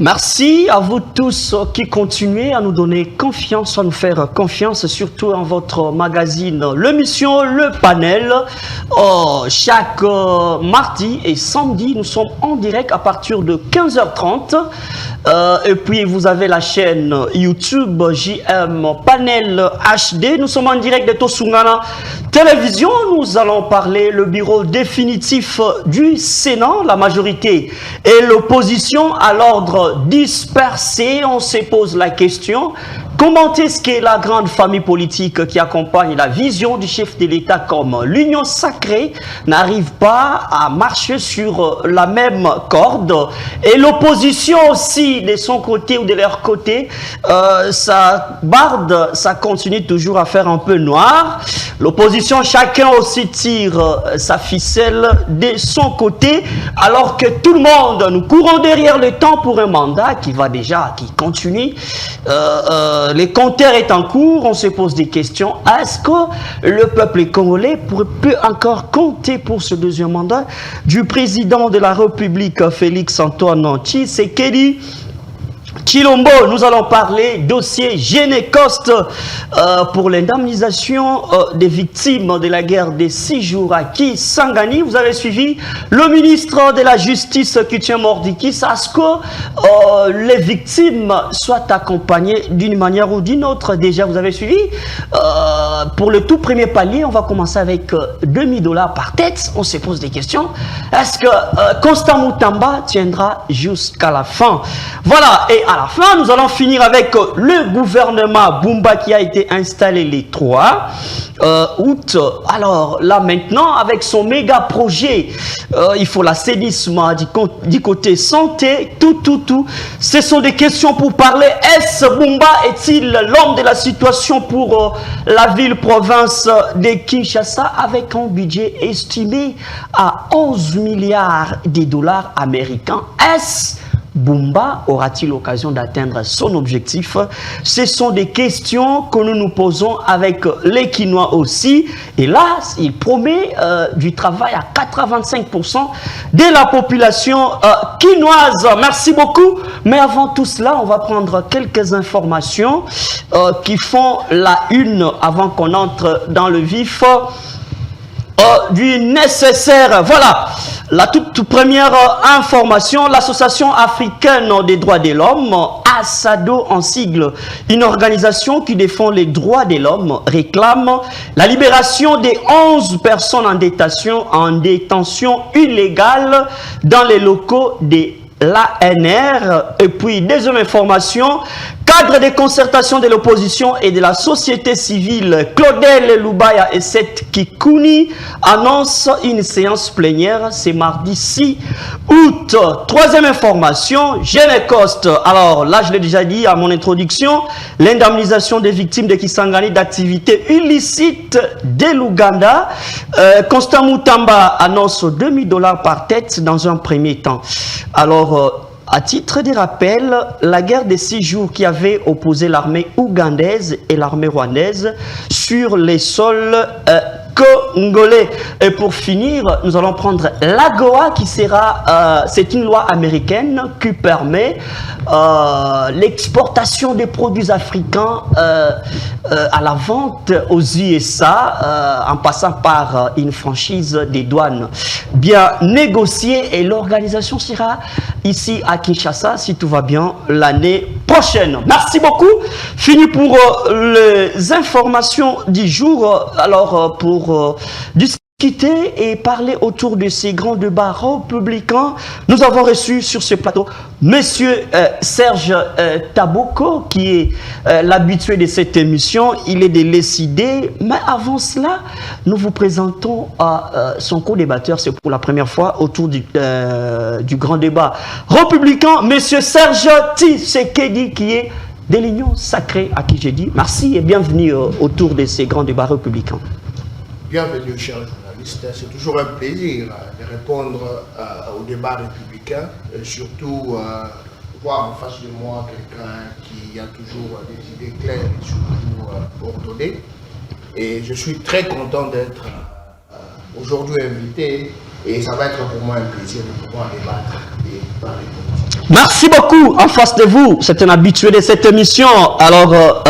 Merci à vous tous qui continuez à nous donner confiance, à nous faire confiance, surtout en votre magazine, l'émission Le Panel. Chaque mardi et samedi, nous sommes en direct à partir de 15h30. Et puis vous avez la chaîne YouTube JM Panel HD. Nous sommes en direct de Tosungana Télévision. Nous allons parler le bureau définitif du Sénat, la majorité et l'opposition à l'ordre dispersé. On se pose la question: comment est-ce que la grande famille politique qui accompagne la vision du chef de l'État comme l'union sacrée n'arrive pas à marcher sur la même corde? Et l'opposition aussi, de son côté ou de leur côté, ça barde, ça continue toujours à faire un peu noir. L'opposition, chacun aussi tire sa ficelle de son côté, alors que tout le monde, nous courons derrière le temps pour un mandat qui va déjà, qui continue. Les compteurs est en cours, on se pose des questions. Est-ce que le peuple congolais peut encore compter pour ce deuxième mandat du président de la République, Félix Antoine Tshisekedi Tshilombo? Nous allons parler dossier Génécoste pour l'indemnisation des victimes de la guerre des 6 jours à Kisangani. Vous avez suivi le ministre de la Justice qui tient Mordikis à ce que les victimes soient accompagnées d'une manière ou d'une autre. Déjà, vous avez suivi. Pour le tout premier palier, on va commencer avec $2000 par tête. On se pose des questions. Est-ce que Constant Moutamba tiendra jusqu'à la fin? Voilà. Et à la fin, nous allons finir avec le gouvernement Bumba qui a été installé le 3 août. Alors là maintenant, avec son méga projet, il faut l'assainissement du côté santé, tout. Ce sont des questions pour parler. Est-ce Bumba est-il l'homme de la situation pour la ville-province de Kinshasa, avec un budget estimé à 11 milliards de dollars américains? Est-ce Bumba aura-t-il l'occasion d'atteindre son objectif? Ce sont des questions que nous nous posons avec les Kinois aussi. Et là, il promet du travail à 85% de la population quinoise. Merci beaucoup. Mais avant tout cela, on va prendre quelques informations qui font la une avant qu'on entre dans le vif du nécessaire. Voilà. La toute première information: l'Association africaine des droits de l'homme, ASADO en sigle, une organisation qui défend les droits de l'homme, réclame la libération des 11 personnes en détention illégale dans les locaux des l'ANR. Et puis, deuxième information, cadre de concertation de l'opposition et de la société civile, Claudel Lubaya et Seth Kikouni annoncent une séance plénière ce mardi 6 août. Troisième information, Génécoste. Alors là, je l'ai déjà dit à mon introduction, l'indemnisation des victimes de Kisangani d'activités illicites de l'Ouganda. Constant Moutamba annonce $2000 par tête dans un premier temps. Alors, à titre de rappel, la guerre des 6 jours qui avait opposé l'armée ougandaise et l'armée rwandaise sur les sols congolais. Et pour finir, nous allons prendre l'AGOA qui sera, c'est une loi américaine qui permet l'exportation des produits africains à la vente aux USA en passant par une franchise des douanes bien négociée, et l'organisation sera ici à Kinshasa, si tout va bien, l'année prochaine. Merci beaucoup. Fini pour les informations du jour. Alors, pour discuter et parler autour de ces grands débats républicains, nous avons reçu sur ce plateau Monsieur Serge Taboko, qui est l'habitué de cette émission. Il est de l'ECD. Mais avant cela, nous vous présentons son co-débatteur. C'est pour la première fois autour du grand débat républicain, Monsieur Serge Tshisekedi, qui est de l'Union sacrée, à qui j'ai dit merci et bienvenue autour de ces grands débats républicains. Bienvenue, chers journalistes. C'est toujours un plaisir de répondre au débat républicain, et surtout voir en face de moi quelqu'un qui a toujours des idées claires et surtout ordonnées. Et je suis très content d'être aujourd'hui invité, et ça va être pour moi un plaisir de pouvoir débattre et parler politique. Merci beaucoup. En face de vous, c'est un habitué de cette émission. Alors,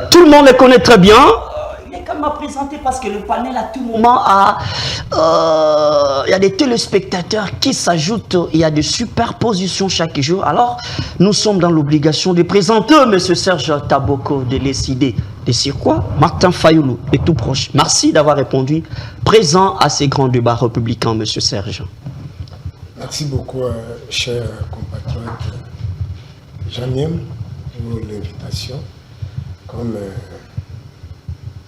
tout le monde le connaît très bien. Il est quand même à présenter parce que le panel à tout moment il y a des téléspectateurs qui s'ajoutent. Il y a des superpositions chaque jour. Alors, nous sommes dans l'obligation de présenter M. Serge Taboko de décider de sur quoi Martin Fayoulou est tout proche. Merci d'avoir répondu présent à ces grands débats républicains, M. Serge. Merci beaucoup, cher compatriote Janiem, pour l'invitation. Comme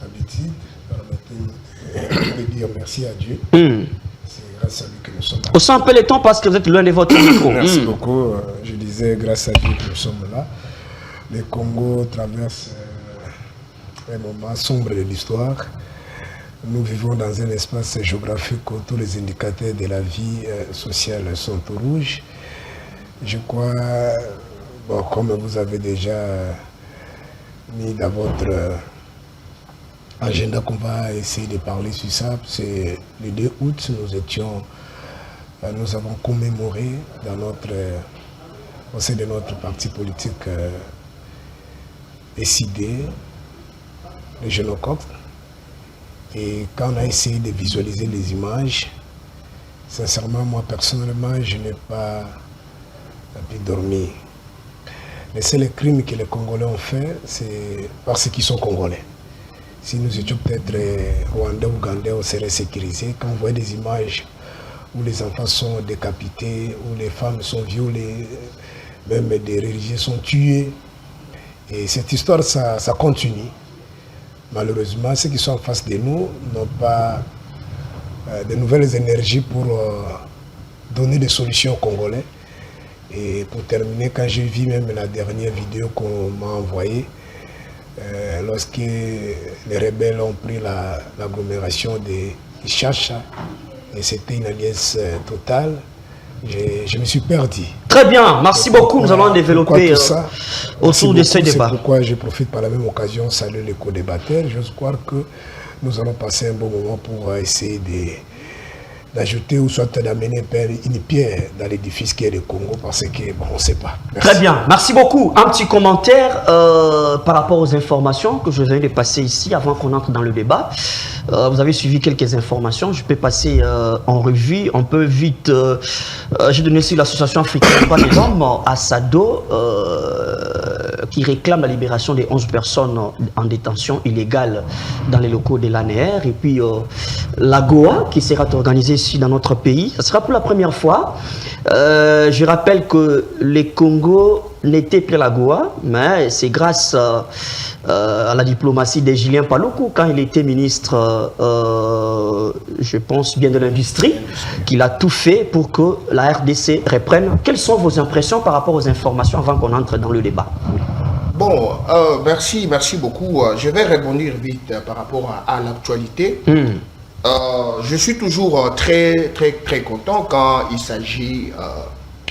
d'habitude, permettez-moi de dire merci à Dieu. C'est grâce à lui que nous sommes là. On sent un peu le temps parce que vous êtes loin de votre micro. Merci beaucoup. Je disais grâce à Dieu que nous sommes là. Le Congo traverse un moment sombre de l'histoire. Nous vivons dans un espace géographique où tous les indicateurs de la vie sociale sont au rouge. Je crois, bon, comme vous avez déjà mis dans votre agenda qu'on va essayer de parler sur ça, c'est le 2 août, nous avons commémoré au sein de notre parti politique décidé le génocide. Et quand on a essayé de visualiser les images, sincèrement, moi personnellement, je n'ai pas pu dormir. Les seuls crimes que les Congolais ont fait, c'est parce qu'ils sont Congolais. Si nous étions peut-être Rwandais ou Ougandais, on serait sécurisés. Quand on voit des images où les enfants sont décapités, où les femmes sont violées, même des religieux sont tués, et cette histoire, ça continue. Malheureusement, ceux qui sont en face de nous n'ont pas de nouvelles énergies pour donner des solutions aux Congolais. Et pour terminer, quand j'ai vu même la dernière vidéo qu'on m'a envoyée, lorsque les rebelles ont pris l'agglomération de Chacha, et c'était une alliance totale, je me suis perdu. Très bien, merci beaucoup. Nous allons développer autour de ce débat. C'est pourquoi je profite par la même occasion de saluer les co-débatteurs. J'ose croire que nous allons passer un bon moment pour essayer d'ajouter ou soit d'amener une pierre dans l'édifice qui est le Congo, parce que bon, on ne sait pas. Merci. Très bien, merci beaucoup. Un petit commentaire par rapport aux informations que je viens de passer ici avant qu'on entre dans le débat. Vous avez suivi quelques informations, je peux passer en revue. On peut vite. J'ai donné aussi l'association africaine des droits de l'homme, Assado, qui réclame la libération des 11 personnes en détention illégale dans les locaux de l'ANR. Et puis la Goa, qui sera organisée ici dans notre pays. Ce sera pour la première fois. Je rappelle que les Congo n'étaient plus la Goa, mais c'est grâce à la diplomatie de Julien Paluku, quand il était ministre, je pense bien de l'industrie, qu'il a tout fait pour que la RDC reprenne. Quelles sont vos impressions par rapport aux informations avant qu'on entre dans le débat? Bon, merci beaucoup. Je vais répondre vite par rapport à l'actualité. Je suis toujours très content quand il s'agit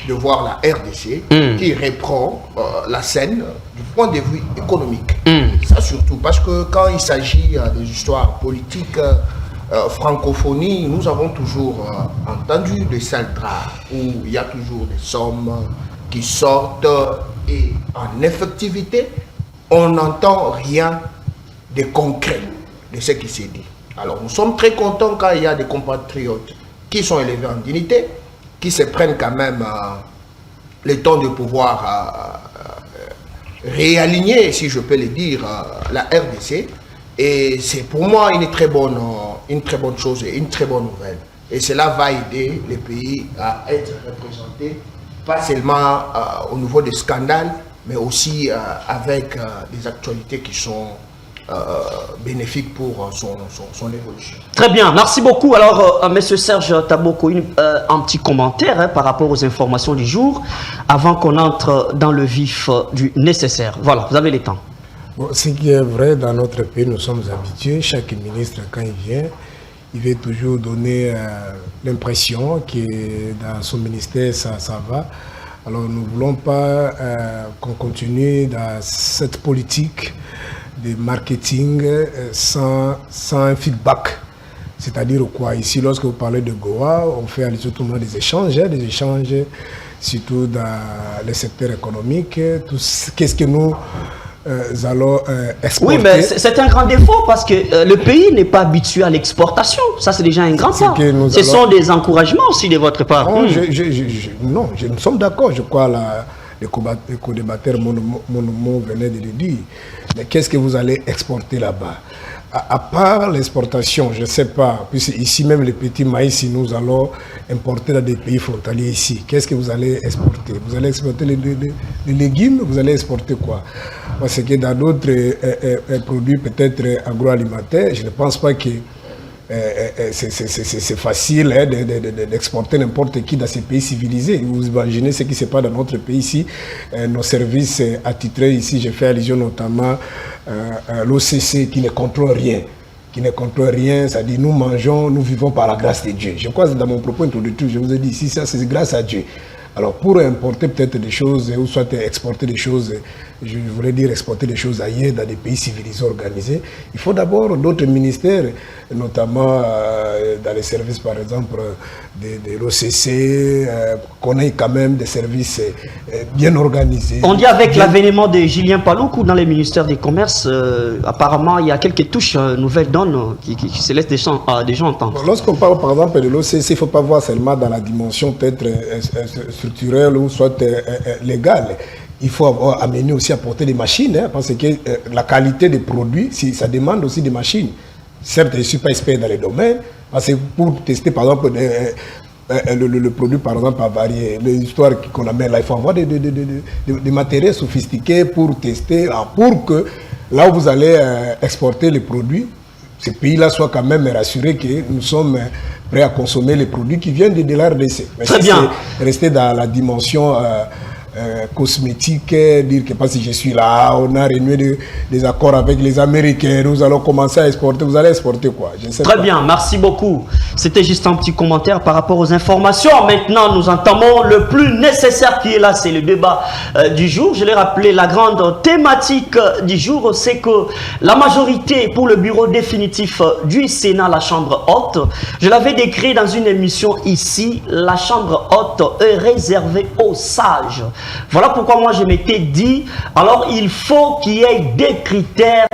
de voir la RDC qui reprend la scène du point de vue économique. Ça surtout, parce que quand il s'agit des histoires politiques, francophonie, nous avons toujours entendu des sales draps où il y a toujours des sommes qui sortent et en effectivité, on n'entend rien de concret de ce qui s'est dit. Alors nous sommes très contents quand il y a des compatriotes qui sont élevés en dignité, qui se prennent quand même le temps de pouvoir réaligner, si je peux le dire, la RDC. Et c'est pour moi une très bonne chose et une très bonne nouvelle. Et cela va aider les pays à être représentés, pas seulement au niveau des scandales, mais aussi avec des actualités qui sont bénéfiques pour son évolution. Très bien, merci beaucoup. Alors, M. Serge Taboko, un petit commentaire par rapport aux informations du jour, avant qu'on entre dans le vif du nécessaire. Voilà, vous avez le temps. Bon, ce qui est vrai, dans notre pays, nous sommes habitués. Chaque ministre, quand il vient, il veut toujours donner l'impression que dans son ministère, ça va. Alors, nous ne voulons pas qu'on continue dans cette politique de marketing sans un feedback. C'est-à-dire quoi? Ici, lorsque vous parlez de Goa, on fait allusion tout le monde des échanges surtout dans le secteur économique. Qu'est-ce que nous allons exporter? Oui, mais c'est un grand défaut parce que le pays n'est pas habitué à l'exportation. Ça, c'est déjà un grand pas. Ce sont des encouragements aussi de votre part. Non, non, nous sommes d'accord. Je crois le co-débatteur Monomo venait de le dire. Mais qu'est-ce que vous allez exporter là-bas? À part l'exportation, je ne sais pas, puisque ici même les petits maïs, si nous allons importer dans des pays frontaliers ici, qu'est-ce que vous allez exporter? Vous allez exporter les légumes, vous allez exporter quoi? Parce que dans d'autres produits peut-être agroalimentaires, je ne pense pas que c'est facile hein, d'exporter n'importe qui dans ces pays civilisés. Vous imaginez ce qui se passe dans notre pays ici, nos services attitrés ici, j'ai fait allusion notamment à l'OCC qui ne contrôle rien. C'est-à-dire nous mangeons, nous vivons par la grâce de Dieu. Je crois que dans mon propos introductif, je vous ai dit ici, ça c'est grâce à Dieu. Alors pour importer peut-être des choses, ou soit exporter des choses, je voulais dire exporter des choses ailleurs, dans des pays civilisés organisés, il faut d'abord d'autres ministères, notamment dans les services par exemple de l'OCC, qu'on ait quand même des services bien organisés. On dit avec l'avènement de Julien Paloukou dans les ministères des Commerces, apparemment il y a quelques touches nouvelles donnes qui se laissent des gens entendre. Lorsqu'on parle par exemple de l'OCC, il ne faut pas voir seulement dans la dimension peut-être structurelle ou soit légale. Il faut avoir amené aussi à porter des machines, hein, parce que la qualité des produits, ça demande aussi des machines. Certes, je ne suis pas expert dans les domaines, parce que pour tester par exemple le produit par exemple à varier, l'histoire qu'on amène là, il faut avoir des matériels sophistiqués pour tester, pour que là où vous allez exporter les produits, ces pays-là soient quand même rassurés que nous sommes prêts à consommer les produits qui viennent de l'RDC. Très bien. Rester dans la dimension cosmétique, dire que parce que je suis là, on a renoué des accords avec les Américains, nous allons commencer à exporter. Vous allez exporter quoi? Je ne sais Très pas. bien, merci beaucoup. C'était juste un petit commentaire par rapport aux informations. Maintenant, nous entamons le plus nécessaire qui est là, c'est le débat du jour. Je l'ai rappelé, la grande thématique du jour, c'est que la majorité pour le bureau définitif du Sénat, la Chambre haute, je l'avais décrit dans une émission ici, la Chambre haute est réservée aux sages. Voilà pourquoi moi je m'étais dit, alors il faut qu'il y ait des critères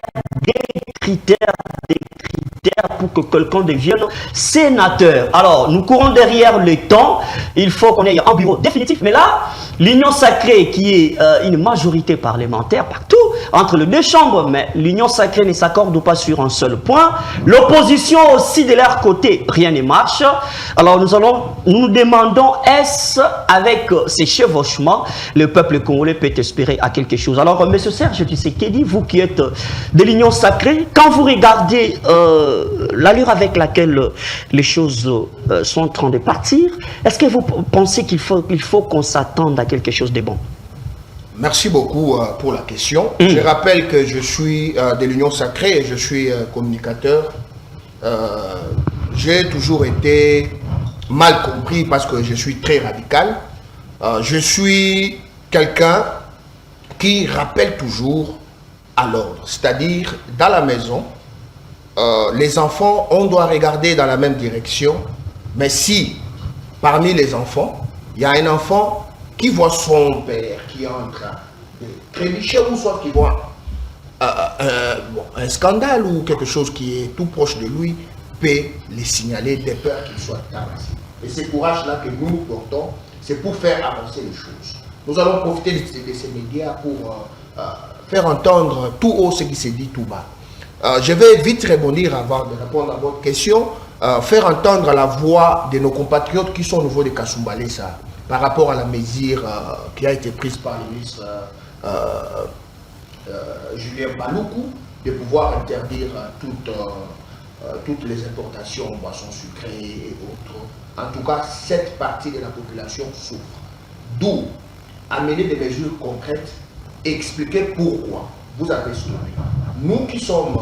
pour que quelqu'un devienne sénateur. Alors, nous courons derrière le temps, il faut qu'on ait un bureau définitif, mais là, l'Union sacrée qui est une majorité parlementaire partout, entre les deux chambres, mais l'Union sacrée ne s'accorde pas sur un seul point. L'opposition aussi de leur côté, rien ne marche. Alors nous demandons, est-ce avec ces chevauchements, le peuple congolais peut espérer à quelque chose? Alors, M. Serge Tshisekedi, vous qui êtes de l'Union sacrée, quand vous regardez l'allure avec laquelle les choses sont en train de partir, est-ce que vous pensez qu'il faut qu'on s'attende à quelque chose de bon? Merci beaucoup pour la question. Je rappelle que je suis de l'Union sacrée et je suis communicateur. J'ai toujours été mal compris parce que je suis très radical. Je suis quelqu'un qui rappelle toujours à l'ordre. C'est-à-dire, dans la maison, les enfants, on doit regarder dans la même direction. Mais si, parmi les enfants, il y a un enfant qui voit son père qui est en train de trébucher ou soit qui voit un scandale ou quelque chose qui est tout proche de lui, peut les signaler des peurs qu'il soit tabassé. Et ce courage-là que nous portons, c'est pour faire avancer les choses. Nous allons profiter de ces médias pour faire entendre tout haut ce qui s'est dit tout bas. Je vais vite rebondir avant de répondre à votre question, faire entendre la voix de nos compatriotes qui sont au niveau de Kasumbalesa par rapport à la mesure qui a été prise par le ministre Julien Paloukou de pouvoir interdire toutes les importations en boissons sucrées et autres. En tout cas, cette partie de la population souffre. D'où amener des mesures concrètes et expliquer pourquoi vous avez soulevé. Nous qui sommes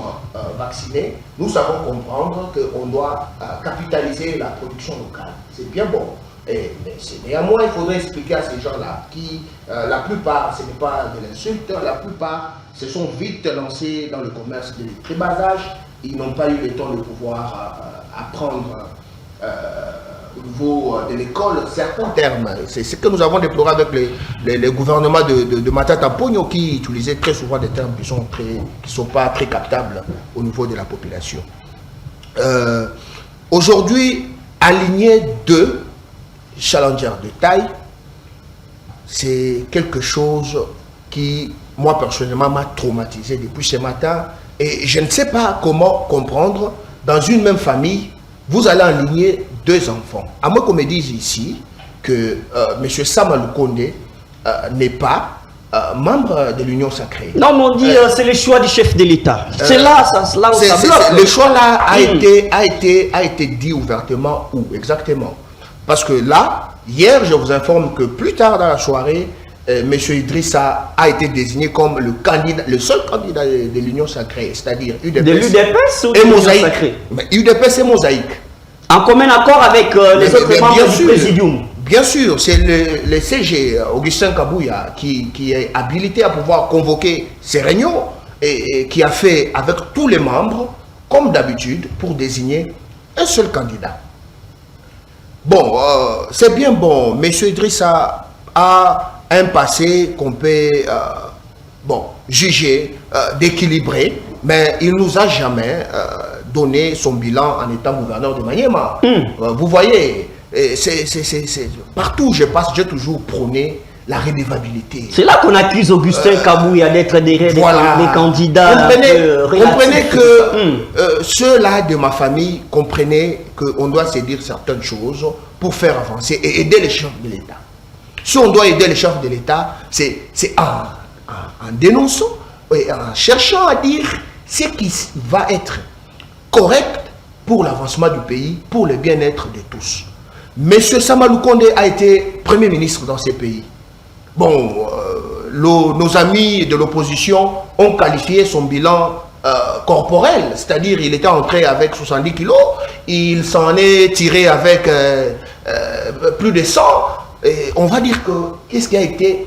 vaccinés, nous savons comprendre qu'on doit capitaliser la production locale. C'est bien bon. Mais néanmoins, il faudrait expliquer à ces gens-là qui, la plupart, ce n'est pas de l'insulte, la plupart se sont vite lancés dans le commerce de très bas âge. Ils n'ont pas eu le temps de pouvoir apprendre au niveau de l'école certains termes. C'est ce que nous avons déploré avec les gouvernements de Matata Pogno qui utilisaient très souvent des termes qui sont pas très captables au niveau de la population. Aujourd'hui, aligner 2 challengers de taille, c'est quelque chose qui, moi personnellement, m'a traumatisé depuis ce matin. Et je ne sais pas comment comprendre, dans une même famille, vous allez aligner 2 enfants. À moins qu'on me dise ici que M. Samalou Kondé n'est pas membre de l'Union Sacrée. Non, mais on dit c'est le choix du chef de l'État. C'est là où ça bloque. Le choix là a été dit ouvertement où exactement? Parce que là, hier, je vous informe que plus tard dans la soirée, M. Idrissa a été désigné comme le seul candidat de l'Union Sacrée, c'est-à-dire UDPS. De l'UDPS ou de et l'Union Mosaïque. Sacrée? Mais UDPS et Mosaïque. En commun accord avec les autres membres du Présidium. Bien sûr, c'est le CG, Augustin Kabouya, qui est habilité à pouvoir convoquer ces réunions et qui a fait avec tous les membres, comme d'habitude, pour désigner un seul candidat. Bon, c'est bien bon. M. Idrissa a un passé qu'on peut juger d'équilibré, mais il ne nous a jamais donné son bilan en étant gouverneur de Maniema. Vous voyez, partout où je passe, j'ai toujours prôné la redevabilité. C'est là qu'on accuse Augustin Kabouya d'être derrière les candidats. Comprenez que ceux-là de ma famille comprenaient qu'on doit se dire certaines choses pour faire avancer et aider les chefs de l'État. Si on doit aider les chefs de l'État, c'est en dénonçant et en cherchant à dire ce qui va être correct pour l'avancement du pays, pour le bien-être de tous. Monsieur Samalou Kondé a été Premier ministre dans ces pays. Bon, nos amis de l'opposition ont qualifié son bilan corporel, c'est-à-dire il était entré avec 70 kilos, il s'en est tiré avec plus de 100. Et on va dire que qu'est-ce qui a été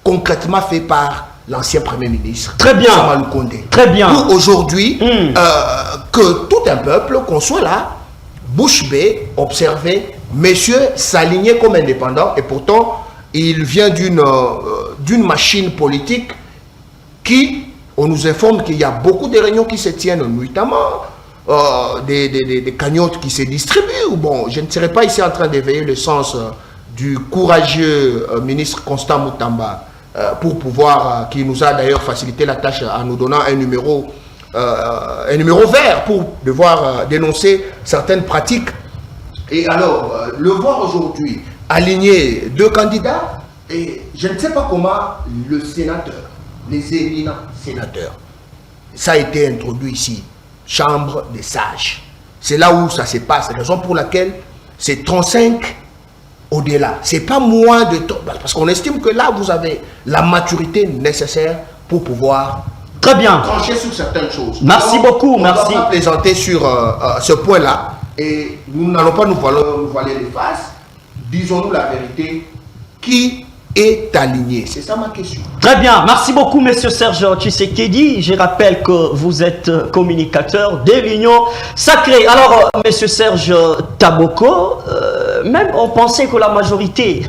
concrètement fait par l'ancien Premier ministre Très bien. Samalou Kondé. Très bien. Pour aujourd'hui, que tout un peuple, qu'on soit là, bouche bée, observer, monsieur s'aligner comme indépendant, et pourtant, il vient d'une machine politique qui, on nous informe qu'il y a beaucoup de réunions qui se tiennent nuitamment, des cagnottes qui se distribuent. Bon, je ne serai pas ici en train d'éveiller le sens du courageux ministre Constant Moutamba pour pouvoir, qui nous a d'ailleurs facilité la tâche en nous donnant un numéro vert pour devoir dénoncer certaines pratiques. Et alors, le voir aujourd'hui aligner 2 candidats, et je ne sais pas comment le sénateur, les éminents sénateurs, ça a été introduit ici, chambre des sages. C'est là où ça se passe, raison pour laquelle c'est 35 au-delà. C'est pas moins de temps, parce qu'on estime que là, vous avez la maturité nécessaire pour pouvoir Très bien. trancher sur certaines choses. Merci beaucoup, merci. On va pas plaisanter sur ce point-là, et nous n'allons pas nous voiler les faces. Disons-nous la vérité, qui est aligné? C'est ça ma question. Très bien. Merci beaucoup, Monsieur Serge Tshisekedi. Je rappelle que vous êtes communicateur de l'Union Sacrée. Alors, Monsieur Serge Taboko, même on pensait que la majorité,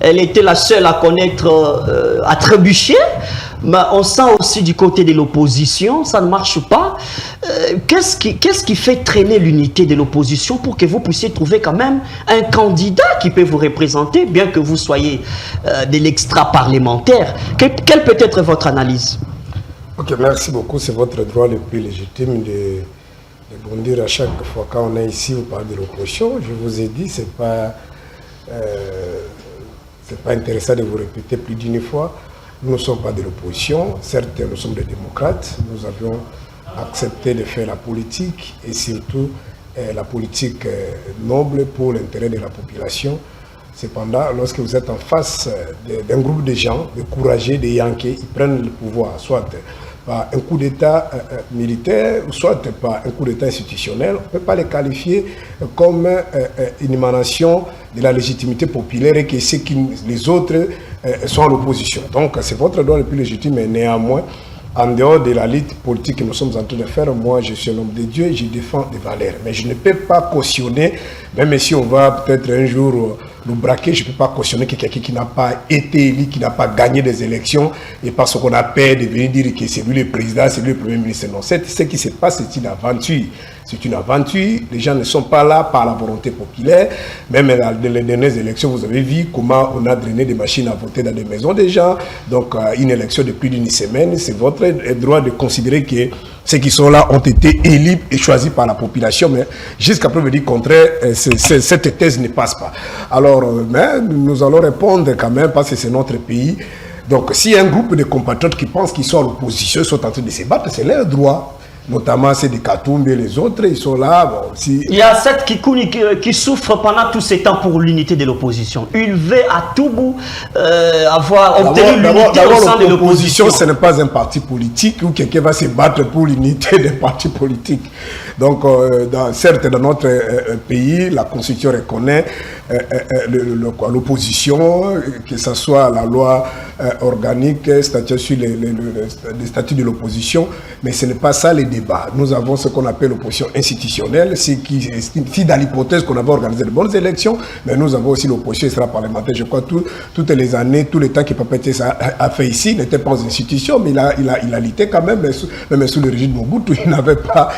elle était la seule à connaître, à trébucher. Mais on sent aussi du côté de l'opposition, ça ne marche pas. Qu'est-ce qui fait traîner l'unité de l'opposition pour que vous puissiez trouver quand même un candidat qui peut vous représenter, bien que vous soyez de l'extra-parlementaire? Quelle peut être votre analyse? Ok, merci beaucoup. C'est votre droit le plus légitime de bondir à chaque fois quand on est ici, vous parlez de l'opposition. Je vous ai dit, c'est pas intéressant de vous répéter plus d'une fois. Nous ne sommes pas de l'opposition, certes nous sommes des démocrates, nous avions accepté de faire la politique et surtout la politique noble pour l'intérêt de la population. Cependant, lorsque vous êtes en face d'un groupe de gens, de courageux, de Yankés, ils prennent le pouvoir, soit par un coup d'État militaire, soit par un coup d'État institutionnel, on ne peut pas les qualifier comme une émanation de la légitimité populaire et que les autres sont à l'opposition. Donc c'est votre droit le plus légitime, mais néanmoins, en dehors de la lutte politique que nous sommes en train de faire, moi je suis un homme de Dieu et je défends des valeurs. Mais je ne peux pas cautionner Même si on va peut-être un jour nous braquer, je ne peux pas cautionner que quelqu'un qui n'a pas été élu, qui n'a pas gagné des élections, et parce qu'on a peur de venir dire que c'est lui le président, c'est lui le premier ministre. Non, ce qui se passe, c'est une aventure. C'est une aventure, les gens ne sont pas là par la volonté populaire. Même dans les dernières élections, vous avez vu comment on a drainé des machines à voter dans des maisons des gens. Donc, une élection de plus d'une semaine, c'est votre droit de considérer que ceux qui sont là ont été élus et choisis par la population. Mais jusqu'à preuve du contraire, cette thèse ne passe pas. Alors, mais nous allons répondre quand même parce que c'est notre pays. Donc, s'il y a un groupe de compatriotes qui pensent qu'ils sont à l'opposition, ils sont en train de se battre, c'est leur droit. Notamment ceux de Katoumbe et les autres, ils sont là. Bon, si... Il y a cette Kikouni qui souffre pendant tous ces temps pour l'unité de l'opposition. Il veut à tout bout avoir obtenu l'unité au sein de l'opposition. Ce n'est pas un parti politique où quelqu'un va se battre pour l'unité des partis politiques. Donc, certes, dans notre pays, la Constitution reconnaît l'opposition, que ce soit la loi organique, statut sur les statuts de l'opposition, mais ce n'est pas ça les débats. Nous avons ce qu'on appelle l'opposition institutionnelle, si dans l'hypothèse qu'on avait organisé de bonnes élections, mais nous avons aussi l'opposition extra-parlementaire. Je crois toutes les années, tout le temps que Papa a fait ici, il n'était pas aux institutions, mais il a lutté quand même, même sous le régime de Mobutu, il n'avait pas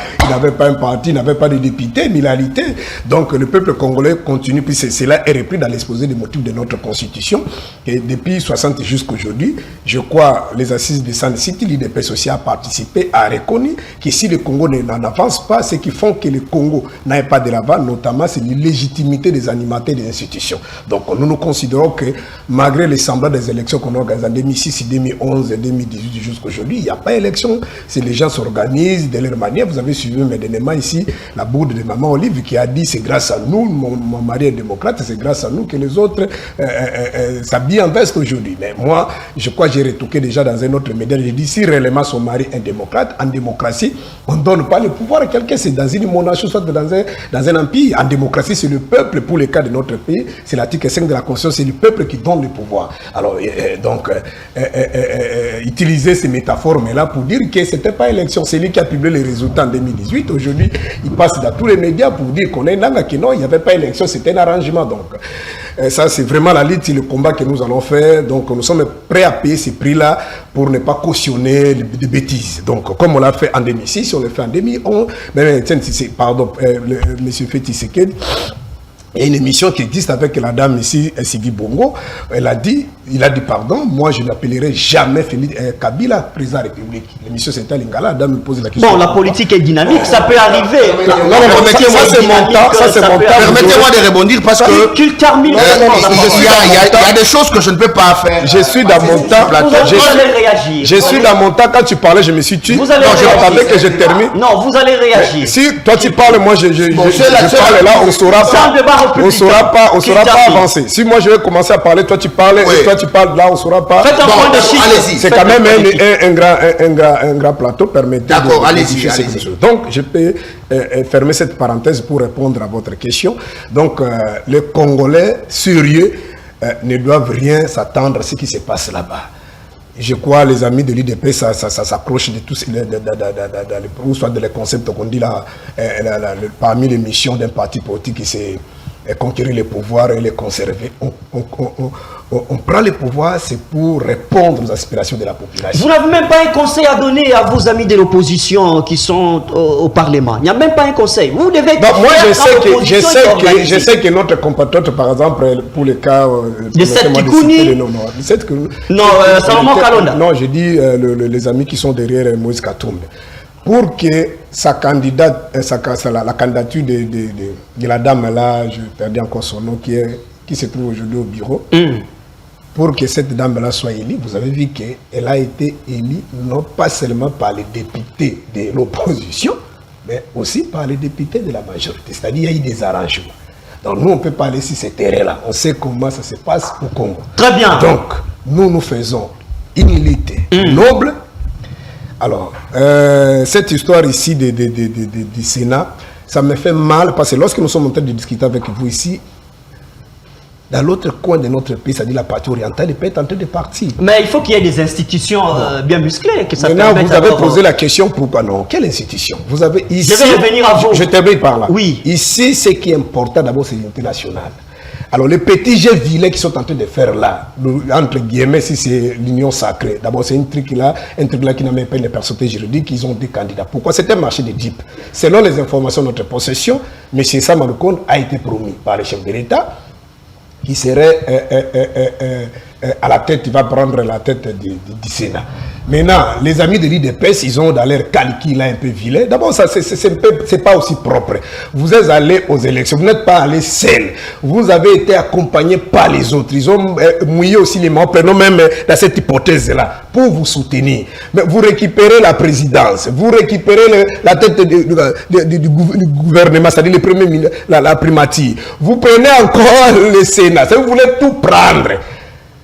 un parti, il n'avait pas de députés, mais il a lutté. Donc le peuple congolais continue, puis cela est repris dans l'exposé des motifs de notre constitution. Et depuis 60 jusqu'à aujourd'hui, je crois, les assises de San City, l'IDPS aussi a participé, a reconnu que si le Congo n'en avance pas, ce qui font que le Congo n'aille pas de l'avant, notamment, c'est l'illégitimité des animateurs des institutions. Donc, nous considérons que, malgré les semblants des élections qu'on a organisées en 2006, 2011, 2018 jusqu'à aujourd'hui, il n'y a pas d'élection. C'est les gens s'organisent de leur manière. Vous avez suivi maintenant ici la bourde de Maman Olive qui a dit c'est grâce à nous, mon mari est démocrate, c'est grâce à nous que les autres s'habillent en veste aujourd'hui. Mais moi, je crois que j'ai retoqué déjà dans un autre média, j'ai dit si réellement son mari est démocrate, en démocratie, on ne donne pas le pouvoir à quelqu'un, c'est dans une monarchie, soit dans un empire. En démocratie, c'est le peuple, pour le cas de notre pays, c'est l'article 5 de la Constitution, c'est le peuple qui donne le pouvoir. Alors, utiliser ces métaphores-là pour dire que ce n'était pas élection, c'est lui qui a publié les résultats en 2018. Aujourd'hui, il passe dans tous les médias pour dire qu'on est là, que non, il n'y avait pas élection, c'était un arrangement. Donc, ça, c'est vraiment la lutte, c'est le combat que nous allons faire. Donc, nous sommes prêts à payer ces prix-là pour ne pas cautionner des bêtises. Donc, comme on l'a fait en 2006, on l'a fait en 2011, pardon, M. Féti Sekedi, il y a une émission qui existe avec la dame ici, Sidi Bongo. Il a dit pardon, moi je n'appellerai jamais Kabila président de la République. L'émission c'était à Lingala, la dame me pose la question. Bon, la politique est dynamique, ça peut arriver. Non, permettez-moi, c'est mon temps, ça c'est mon temps. Permettez-moi de rebondir parce que qu'il termine. il y a des choses que je ne peux pas faire. Je suis dans mon temps. Vous allez réagir. Je suis dans mon temps. Quand tu parlais, je me suis tué. Vous allez réagir. J'attendais que je termine. Non, vous allez réagir. Si toi tu parles, moi je parle là, on ne saura pas. On ne saura pas avancer. Si moi je vais commencer à parler, toi tu parles, et toi tu parles là, on ne saura pas. Faites un point de chiffre. C'est quand même un grand plateau, permettez. D'accord, allez-y. Donc je peux fermer cette parenthèse pour répondre à votre question. Donc les Congolais sérieux ne doivent rien s'attendre à ce qui se passe là-bas. Je crois les amis de l'IDP, ça s'accroche de tous ou soit les concepts qu'on dit là, parmi les missions d'un parti politique qui c'est conquérir les pouvoirs et les conserver. On prend les pouvoirs, c'est pour répondre aux aspirations de la population. Vous n'avez même pas un conseil à donner à vos amis de l'opposition qui sont au Parlement. Il n'y a même pas un conseil. Vous devez... moi, je sais que notre compatriote, par exemple, pour le cas... de cette Kikouni... Non, Salomon Kalonda. Non, je dis les amis qui sont derrière Moïse Katumbi. Pour que la candidature de la dame là, je perdais encore son nom, qui se trouve aujourd'hui au bureau, pour que cette dame-là soit élue, vous avez vu qu'elle a été élue non pas seulement par les députés de l'opposition, mais aussi par les députés de la majorité. C'est-à-dire qu'il y a eu des arrangements. Donc nous, on peut parler sur ces terrains-là. On sait comment ça se passe au Congo. Très bien. Donc, nous faisons une lutte noble. Alors, cette histoire ici du Sénat, ça me fait mal parce que lorsque nous sommes en train de discuter avec vous ici, dans l'autre coin de notre pays, c'est-à-dire la partie orientale, il peut être en train de partir. Mais il faut qu'il y ait des institutions bien musclées. Que ça maintenant, permette vous avez d'abord, posé la question pourquoi non? Quelle institution? Vous avez ici. Je vais revenir à vous. Je termine par là. Oui. Ici, ce qui est important d'abord, c'est l'unité nationale. Alors, les petits jeux vilains qui sont en train de faire là, entre guillemets, si c'est l'union sacrée, d'abord, c'est un truc là qui n'a même pas une personnalité juridique, ils ont des candidats. Pourquoi? C'est un marché de dupes. Selon les informations de notre possession, M. Sam Maloukoun a été promis par le chef de l'État, qui serait à la tête, il va prendre la tête du Sénat. Maintenant, les amis de l'IDPS, ils ont dans leur calcul là un peu vilain. D'abord, ça, c'est pas aussi propre. Vous êtes allé aux élections, vous n'êtes pas allé seul. Vous avez été accompagné par les autres. Ils ont mouillé aussi les mains, prenons même dans cette hypothèse-là, pour vous soutenir. Mais vous récupérez la présidence, vous récupérez la tête du gouvernement, c'est-à-dire le premier ministre, la primature. Vous prenez encore le Sénat, vous voulez tout prendre.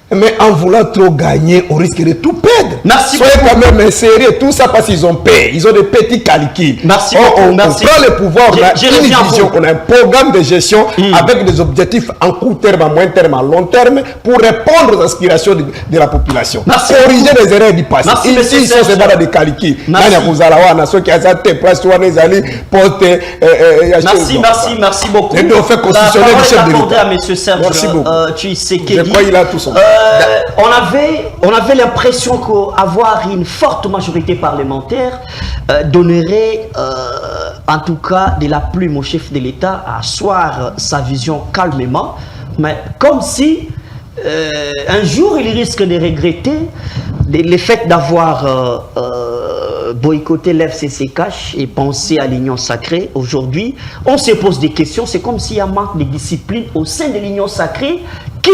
Mais en voulant trop gagner, on risque de tout perdre. Merci. Soyez quand même sérieux, tout ça parce qu'ils ont payé. Ils ont des petits calculs. Merci. On Merci. prend le pouvoir, on a une vision, on a un programme de gestion avec des objectifs en court terme, à moyen terme, à long terme pour répondre aux aspirations de la population. Merci. Corriger les erreurs du passé. Merci, ici, c'est pas dans des calculs. Merci, merci beaucoup. Les deux faits constitutionnels du chef de l'État. À M. Serge Merci beaucoup. Tshisekedi. Je crois qu'il a tout son. On avait l'impression qu'avoir une forte majorité parlementaire donnerait en tout cas de la plume au chef de l'État à asseoir sa vision calmement, mais comme si un jour il risque de regretter le fait d'avoir boycotté l'FCCCH et pensé à l'Union sacrée. Aujourd'hui, on se pose des questions, c'est comme s'il y a un manque de discipline au sein de l'Union sacrée qui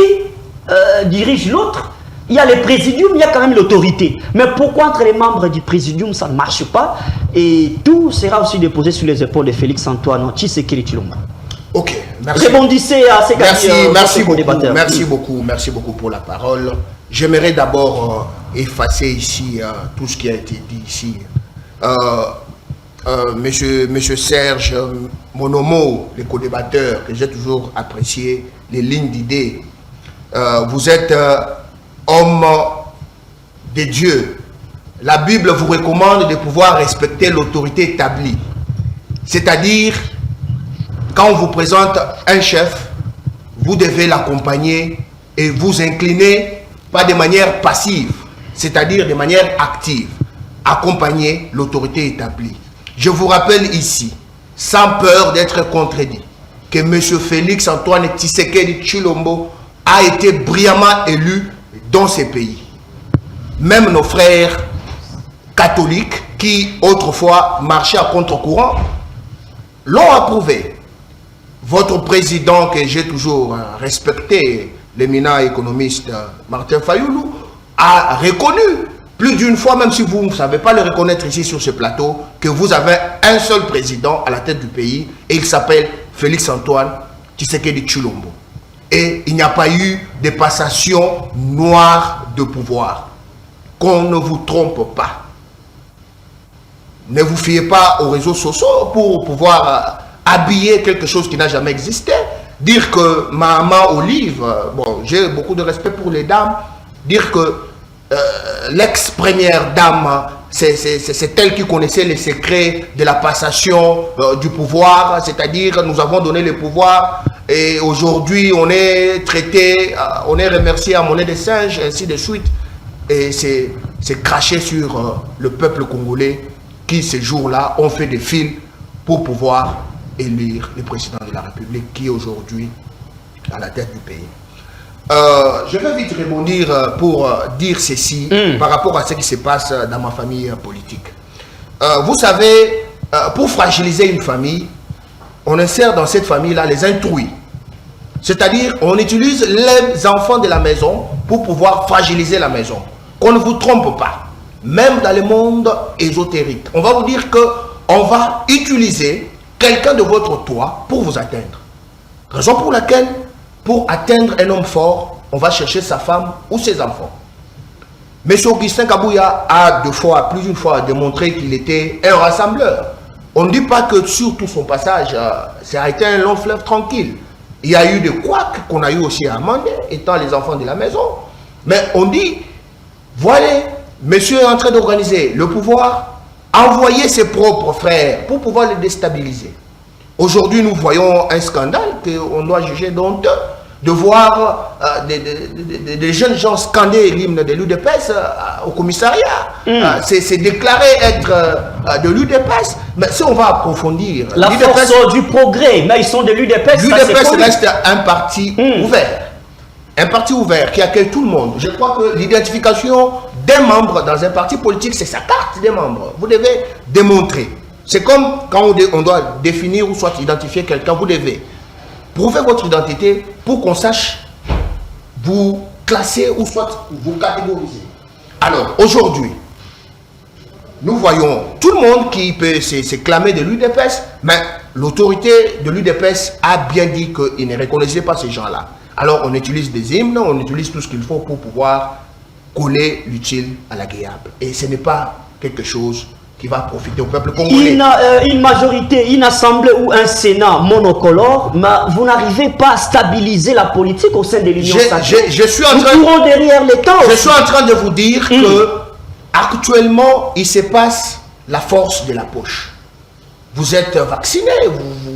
dirige l'autre. Il y a le présidium, il y a quand même l'autorité. Mais pourquoi entre les membres du présidium ça ne marche pas? Et tout sera aussi déposé sur les épaules de Félix Antoine Tshisekedi Tshilombo. Ok, merci. Rebondissez à ces merci beaucoup pour la parole. J'aimerais d'abord effacer ici tout ce qui a été dit ici. Monsieur Serge Monomo, le co-débatteur que j'ai toujours apprécié, les lignes d'idées. Vous êtes homme de Dieu. La Bible vous recommande de pouvoir respecter l'autorité établie. C'est-à-dire, quand on vous présente un chef, vous devez l'accompagner et vous incliner, pas de manière passive, c'est-à-dire de manière active. Accompagner l'autorité établie. Je vous rappelle ici, sans peur d'être contredit, que M. Félix Antoine Tshisekedi Tshilombo a été brillamment élu dans ces pays. Même nos frères catholiques qui autrefois marchaient à contre-courant l'ont approuvé. Votre président, que j'ai toujours respecté, l'éminent économiste Martin Fayoulou, a reconnu plus d'une fois, même si vous ne savez pas le reconnaître ici sur ce plateau, que vous avez un seul président à la tête du pays et il s'appelle Félix Antoine Tshisekedi Tshilombo. Et il n'y a pas eu de passation noire de pouvoir. Qu'on ne vous trompe pas. Ne vous fiez pas aux réseaux sociaux pour pouvoir habiller quelque chose qui n'a jamais existé. Dire que maman Olive, bon, j'ai beaucoup de respect pour les dames, dire que l'ex-première dame, c'est elle qui connaissait les secrets de la passation du pouvoir, c'est-à-dire nous avons donné le pouvoir et aujourd'hui on est traité, on est remercié à monnaie de singe, ainsi de suite. Et c'est craché sur le peuple congolais qui, ces jours-là, ont fait des fils pour pouvoir élire le président de la République qui est aujourd'hui à la tête du pays. Je vais vite rebondir pour dire ceci par rapport à ce qui se passe dans ma famille politique. Vous savez, pour fragiliser une famille, on insère dans cette famille-là les intrus. C'est-à-dire, on utilise les enfants de la maison pour pouvoir fragiliser la maison. Qu'on ne vous trompe pas. Même dans le monde ésotérique, on va vous dire qu'on va utiliser quelqu'un de votre toit pour vous atteindre. Raison pour laquelle, pour atteindre un homme fort, on va chercher sa femme ou ses enfants. M. Augustin Kabouya a plus d'une fois démontré qu'il était un rassembleur. On ne dit pas que sur tout son passage, ça a été un long fleuve tranquille. Il y a eu des couacs qu'on a eu aussi à amender, étant les enfants de la maison. Mais on dit, voilà, monsieur est en train d'organiser le pouvoir, envoyer ses propres frères pour pouvoir les déstabiliser. Aujourd'hui, nous voyons un scandale qu'on doit juger d'honteux, de voir des jeunes gens scander l'hymne de l'UDPS au commissariat. C'est déclaré être de l'UDPS. Mais si on va approfondir... La force du progrès, mais ils sont de l'UDPS. L'UDPS reste un parti ouvert. Un parti ouvert qui accueille tout le monde. Je crois que l'identification d'un membre dans un parti politique, c'est sa carte des membres. Vous devez démontrer. C'est comme quand on doit définir ou soit identifier quelqu'un, vous devez prouver votre identité pour qu'on sache vous classer ou soit vous catégoriser. Alors, aujourd'hui, nous voyons tout le monde qui peut s'éclamer de l'UDPS, mais l'autorité de l'UDPS a bien dit qu'il ne reconnaissait pas ces gens-là. Alors, on utilise des hymnes, on utilise tout ce qu'il faut pour pouvoir coller l'utile à l'agréable. Et ce n'est pas quelque chose qui va profiter au peuple congolais. Une majorité, une assemblée ou un sénat monocolore, mais vous n'arrivez pas à stabiliser la politique au sein de l'Union sacrée. Je suis en train de vous dire que actuellement, il se passe la force de la poche. Vous êtes vacciné,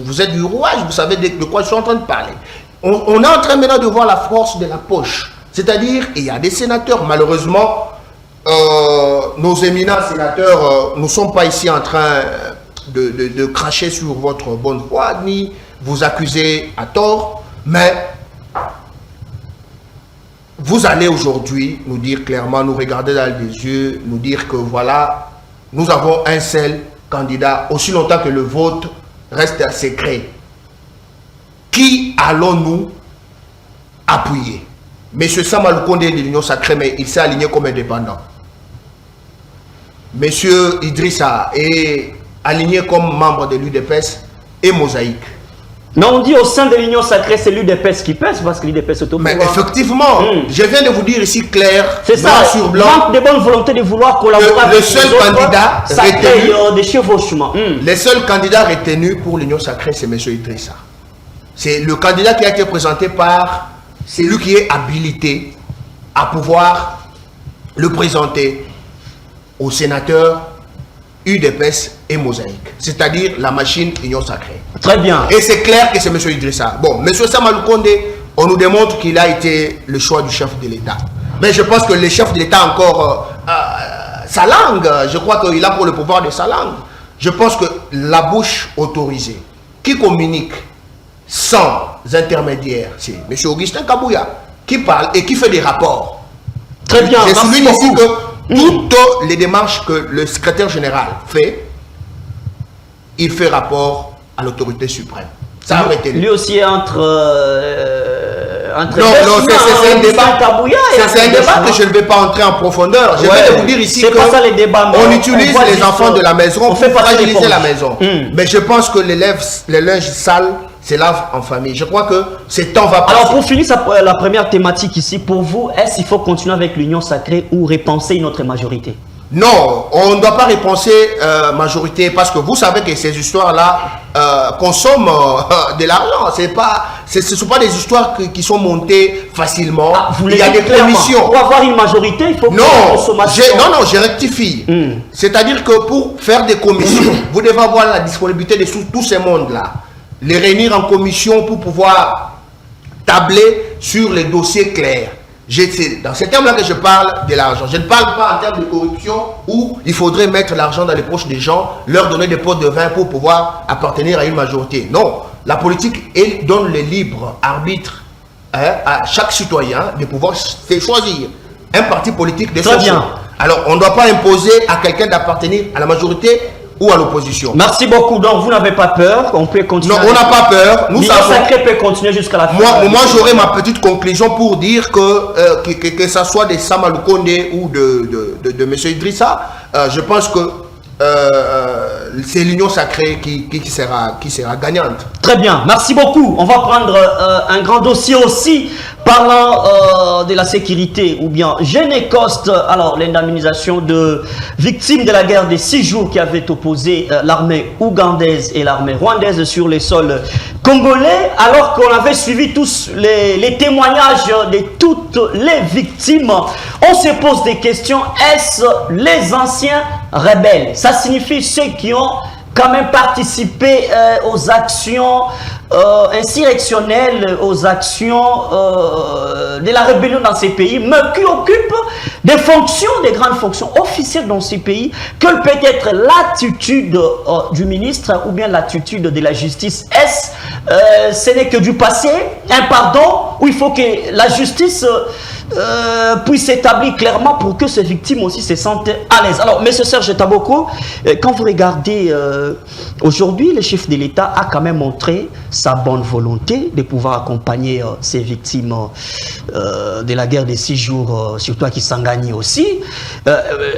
vous êtes du rouage, vous savez de quoi je suis en train de parler. On est en train maintenant de voir la force de la poche. C'est-à-dire, il y a des sénateurs, malheureusement, nos éminents sénateurs ne sont pas ici en train de cracher sur votre bonne foi, ni vous accuser à tort, mais vous allez aujourd'hui nous dire clairement, nous regarder dans les yeux, nous dire que voilà, nous avons un seul candidat, aussi longtemps que le vote reste secret. Qui allons-nous appuyer? Monsieur Sama Lukonde de l'Union sacrée, mais il s'est aligné comme indépendant. Monsieur Idrissa est aligné comme membre de l'UDPS et Mosaïque. Mais on dit au sein de l'Union sacrée, c'est l'UDPS qui pèse parce que l'UDPS est au pouvoir. Mais effectivement, je viens de vous dire ici clair, c'est ça, sur blanc, manque de bonne volonté de vouloir collaborer avec le seul candidat retenu, des chevauchements. Le seul candidat retenu pour l'Union sacrée, c'est monsieur Idrissa. C'est le candidat qui a été présenté par celui qui est habilité à pouvoir le présenter aux sénateurs UDPS et Mosaïque, c'est-à-dire la machine Union sacrée. Très bien. Et c'est clair que c'est M. Idrissa. Bon, M. Sama Lukonde, on nous démontre qu'il a été le choix du chef de l'État. Mais je pense que le chef de l'État a encore sa langue. Je crois qu'il a pour le pouvoir de sa langue. Je pense que la bouche autorisée, qui communique sans intermédiaire, c'est M. Augustin Kabouya, qui parle et qui fait des rapports. Très bien. Je souligne ici que toutes les démarches que le secrétaire général fait, il fait rapport à l'autorité suprême. Ça a été lui aussi est entre non, c'est un débat. C'est un débat que je ne vais pas entrer en profondeur. Je vais vous dire ici que on utilise les enfants de la maison pour fragiliser la maison. Mais je pense que les linges sales se lavent en famille. Je crois que ce temps va passer. Alors pour finir la première thématique ici, pour vous, est-ce qu'il faut continuer avec l'Union sacrée ou repenser une autre majorité? Non, on ne doit pas repenser majorité parce que vous savez que ces histoires-là consomment de l'argent. Ce ne sont pas des histoires qui sont montées facilement. Il y a des commissions. Pour avoir une majorité, il faut non, je rectifie. C'est-à-dire que pour faire des commissions, vous devez avoir la disponibilité de tous ces mondes-là. Les réunir en commission pour pouvoir tabler sur les dossiers clairs. C'est dans ces termes-là que je parle de l'argent. Je ne parle pas en termes de corruption où il faudrait mettre l'argent dans les poches des gens, leur donner des pots de vin pour pouvoir appartenir à une majorité. Non, la politique, elle donne le libre arbitre à chaque citoyen de pouvoir choisir un parti politique de son choix. Alors, on ne doit pas imposer à quelqu'un d'appartenir à la majorité ou à l'opposition. Merci beaucoup. Donc, vous n'avez pas peur. On peut continuer. Non, on n'a pas peur. L'Union sacrée peut continuer jusqu'à la fin. Moi j'aurai ma petite conclusion pour dire que ça soit de Sama Lukonde ou de M. Idrissa, je pense que c'est l'Union sacrée qui sera gagnante. Très bien. Merci beaucoup. On va prendre un grand dossier aussi. parlant de la sécurité, ou bien Génécoste, alors l'indemnisation de victimes de la guerre des 6 jours qui avait opposé l'armée ougandaise et l'armée rwandaise sur les sols congolais, alors qu'on avait suivi tous les témoignages de toutes les victimes, on se pose des questions. Est-ce les anciens rebelles? Ça signifie ceux qui ont quand même participé aux actions insurrectionnelles, aux actions de la rébellion dans ces pays, mais qui occupent des fonctions, des grandes fonctions officielles dans ces pays. Quelle peut être l'attitude du ministre ou bien l'attitude de la justice? Ce n'est que du passé, un pardon, où il faut que la justice puisse s'établir clairement pour que ces victimes aussi se sentent à l'aise. Alors, M. Serge Taboko, quand vous regardez aujourd'hui, le chef de l'État a quand même montré sa bonne volonté de pouvoir accompagner ces victimes de la guerre des 6 jours, surtout à Kisangani aussi,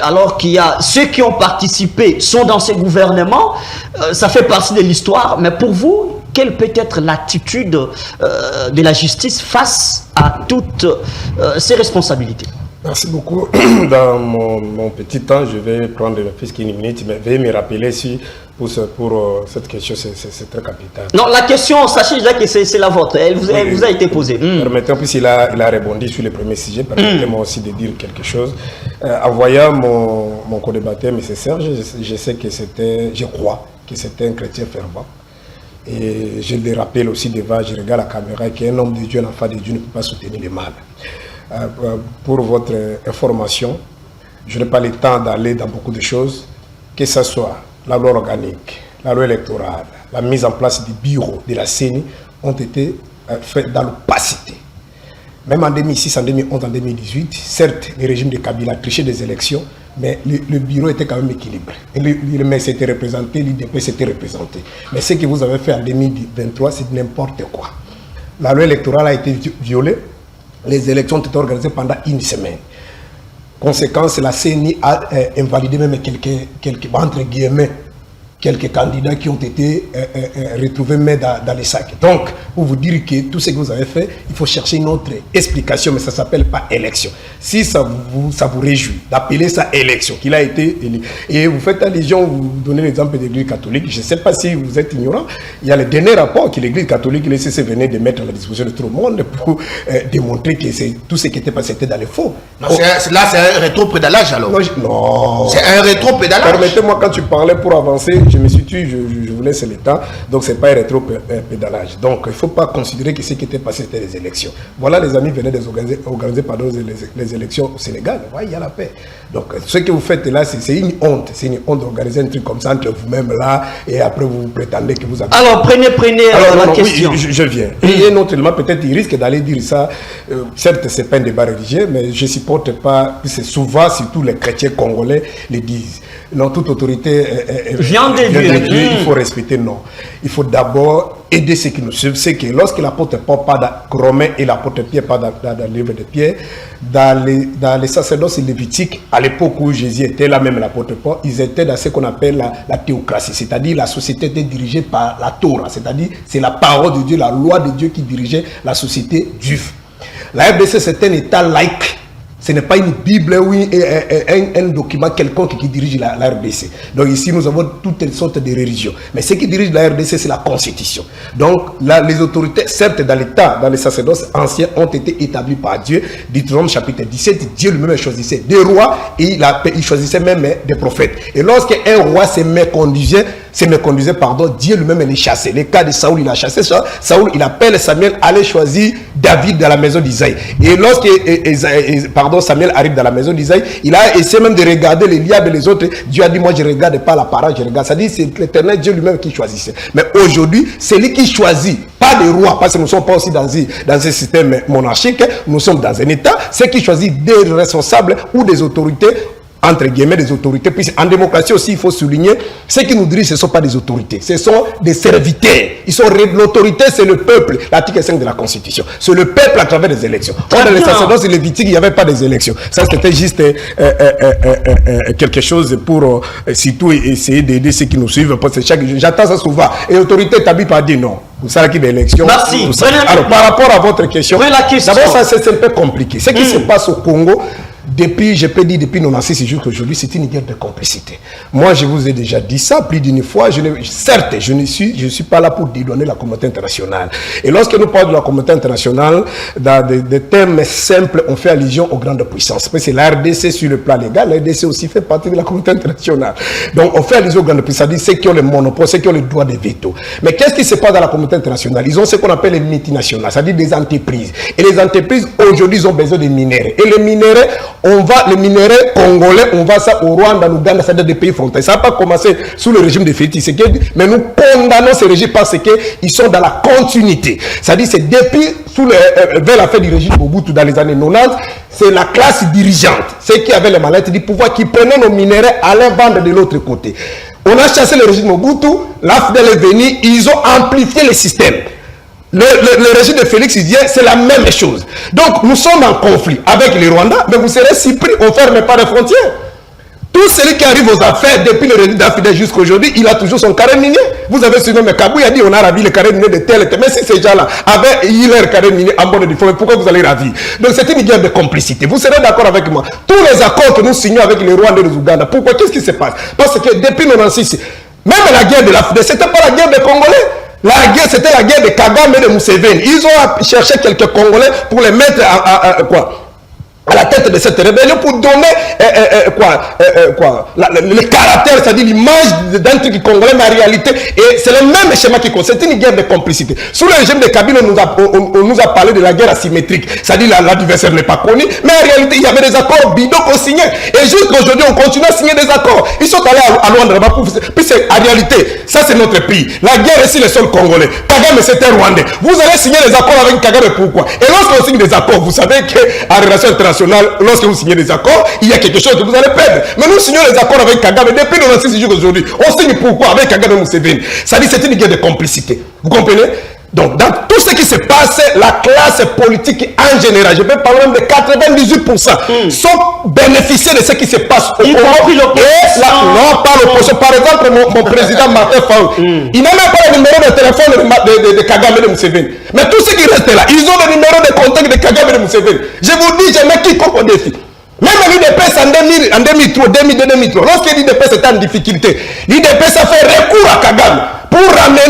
alors qu'il y a ceux qui ont participé, sont dans ces gouvernements, ça fait partie de l'histoire, mais pour vous, quelle peut être l'attitude de la justice face à toutes ces responsabilités? Merci beaucoup. Dans mon petit temps, je vais prendre plus qu'une minute, mais veuillez me rappeler si pour cette question, c'est très capital. Non, la question, sachez déjà que c'est la vôtre. Elle vous a été posée. Permettez-moi, en plus, il a rebondi sur le premier sujet. Permettez-moi aussi de dire quelque chose. En voyant mon co-débatteur, M. Serge, je crois que c'était un chrétien fervent. Et je le rappelle aussi devant, je regarde la caméra, qu'un homme de Dieu, un enfant de Dieu ne peut pas soutenir le mal. Pour votre information, je n'ai pas le temps d'aller dans beaucoup de choses, que ce soit la loi organique, la loi électorale, la mise en place des bureaux de la CENI ont été faits dans l'opacité. Même en 2006, en 2011, en 2018, certes, le régime de Kabila a triché des élections, mais le bureau était quand même équilibré. Le MES s'était représenté, l'IDP s'était représenté. Mais ce que vous avez fait en 2023, c'est n'importe quoi. La loi électorale a été violée, les élections ont été organisées pendant une semaine. Conséquence, la CENI a invalidé même quelques entre guillemets, quelques candidats qui ont été retrouvés dans les sacs. Donc, pour vous dire que tout ce que vous avez fait, il faut chercher une autre explication, mais ça ne s'appelle pas élection. Si ça vous réjouit d'appeler ça élection, qu'il a été élu, et vous faites allusion, vous donnez l'exemple de l'Église catholique, je ne sais pas si vous êtes ignorant, il y a le dernier rapport que l'Église catholique venait de mettre à la disposition de tout le monde pour démontrer que tout ce qui était passé était dans les faux. Non, là, c'est un rétro-pédalage alors. Non. C'est un rétro-pédalage. Permettez-moi, quand tu parlais pour avancer, je me suis tué, je vous laisse le temps, donc c'est pas un rétro-pédalage. Donc il ne faut pas considérer que ce qui était passé c'était les élections. Voilà, les amis venaient d'organiser les élections au Sénégal. Ouais, il y a la paix. Donc ce que vous faites là, c'est une honte. C'est une honte d'organiser un truc comme ça entre vous-même là, et après vous prétendez que vous avez... Alors prenez la question. Oui, je viens. Et non seulement, peut-être il risque d'aller dire ça, certes c'est pas un débat religieux, mais je ne supporte pas, c'est souvent, surtout les chrétiens congolais le disent. Non, toute autorité vient de Dieu, il faut respecter, non. Il faut d'abord aider ceux qui nous suivent. C'est que lorsque l'apôtre Paul parle dans Romains et l'apôtre Pierre parle dans le livre de Pierre, dans les sacerdoces lévitiques, à l'époque où Jésus était là, même l'apôtre Paul, ils étaient dans ce qu'on appelle la théocratie, c'est-à-dire la société était dirigée par la Torah, c'est-à-dire c'est la parole de Dieu, la loi de Dieu qui dirigeait la société juive. La RDC, c'est un État laïque. Ce n'est pas une Bible ou un document quelconque qui dirige la RDC. Donc ici, nous avons toutes sortes de religions. Mais ce qui dirige la RDC, c'est la Constitution. Donc là, les autorités, certes dans l'État, dans les sacerdoces anciens, ont été établies par Dieu. Deutéronome chapitre 17, Dieu lui-même choisissait des rois et il choisissait même des prophètes. Et lorsqu'un roi se méconduisait, Dieu lui-même les chassait. Le cas de Saoul, il a chassé ça. Saoul, il appelle Samuel, allez choisir David dans la maison d'Isaïe. Et lorsque Samuel arrive dans la maison d'Isaïe, il a essayé même de regarder les liens de les autres. Dieu a dit, moi je ne regarde pas l'apparence, je regarde. Ça dit, c'est l'Éternel Dieu lui-même qui choisissait. Mais aujourd'hui, c'est lui qui choisit, pas les rois, parce que nous ne sommes pas aussi dans un système monarchique, nous sommes dans un État. C'est qui choisit des responsables ou des autorités entre guillemets, des autorités. Puis en démocratie aussi, il faut souligner, ceux qui nous dirigent, ce ne sont pas des autorités, ce sont des serviteurs. L'autorité, c'est le peuple, l'article 5 de la Constitution. C'est le peuple à travers des élections. Dans les sacerdoces et les Lévitiques, il n'y avait pas des élections. Ça, c'était juste quelque chose pour surtout essayer d'aider ceux qui nous suivent. J'attends ça souvent. Et l'autorité t'habite pas dire non. Vous savez qu'il y a des élections. Merci. Alors, par rapport à votre question, d'abord, ça, c'est un peu compliqué. Ce qui se passe au Congo, depuis, je peux dire, depuis 96 jusqu'à aujourd'hui, c'est une guerre de complicité. Moi, je vous ai déjà dit ça plus d'une fois. Certes, je ne suis pas là pour dédouaner la communauté internationale. Et lorsque nous parlons de la communauté internationale, dans des thèmes simples, on fait allusion aux grandes puissances. C'est la RDC sur le plan légal, la RDC aussi fait partie de la communauté internationale. Donc, on fait allusion aux grandes puissances, c'est-à-dire ceux qui ont le monopole, ceux qui ont le droit de veto. Mais qu'est-ce qui se passe dans la communauté internationale? Ils ont ce qu'on appelle les multinationales, c'est-à-dire des entreprises. Et les entreprises, aujourd'hui, ils ont besoin de minéraux. Et les minéraux, les minéraux congolais, on va ça au Rwanda, en Ouganda, c'est-à-dire des pays frontaliers. Ça n'a pas commencé sous le régime de Félix Tshisekedi, mais nous condamnons ces régimes parce qu'ils sont dans la continuité. C'est-à-dire c'est depuis, vers la fin du régime Mobutu dans les années 90, c'est la classe dirigeante, ceux qui avaient les mallettes du pouvoir, qui prenaient nos minéraux à les vendre de l'autre côté. On a chassé le régime Mobutu, l'AFDEL est venu, ils ont amplifié le système. Le régime de Félix vient, c'est la même chose. Donc nous sommes en conflit avec les Rwandais, mais vous serez surpris, on ne ferme pas les frontières. Tout celui qui arrive aux affaires depuis le régime d'Afidel jusqu'à aujourd'hui, il a toujours son carré minier. Vous avez suivi mais Kabou, il a dit on a ravi le carré minier de tel et tel. Mais si ces gens-là avaient eu leur carré minier en bonne défaut, pourquoi vous allez ravir? Donc c'est une guerre de complicité. Vous serez d'accord avec moi. Tous les accords que nous signons avec les Rwandais et les Ouganda, pourquoi? Qu'est-ce qui se passe? Parce que depuis 1996, même la guerre de l'Afidel, ce n'était pas la guerre des Congolais. La guerre, c'était la guerre de Kagame et de Museveni. Ils ont cherché quelques Congolais pour les mettre à la tête de cette rébellion pour donner le caractère, c'est-à-dire l'image d'un truc congolais, mais en réalité, et c'est le même schéma qui consiste. C'est une guerre de complicité. Sous le régime de Kabila, on nous a parlé de la guerre asymétrique, c'est-à-dire l'adversaire n'est pas connu, mais en réalité, il y avait des accords bidons qu'on signait. Et jusqu'à aujourd'hui, on continue à signer des accords. Ils sont allés à Luanda, puis en réalité, ça c'est notre pays. La guerre est sur le sol congolais. Kagame, c'était Rwandais. Vous allez signer des accords avec Kagame, pourquoi? Et lorsqu'on signe des accords, vous savez qu'en relation internationale, lorsque vous signez des accords, il y a quelque chose que vous allez perdre. Mais nous signons des accords avec Kagame depuis 96 jours aujourd'hui. On signe pourquoi avec Kagame et Museveni? Ça dit c'est une guerre de complicité. Vous comprenez? Donc dans tout ce qui se passe, la classe politique en général, je peux parler même de 98%, sont bénéficiés de ce qui se passe au Congo. Non, pas l'opposition. Par exemple, mon président Martin Faoul, il n'a même pas le numéro de téléphone de Kagame et de Museveni. Mais tous ceux qui restent là, ils ont le numéro de contact de Kagame et de Museveni. Je vous dis, je mets quiconque au défi. Même l'UDPS en 2003, lorsque l'UDPS était en difficulté, l'UDPS a fait recours à Kagame pour ramener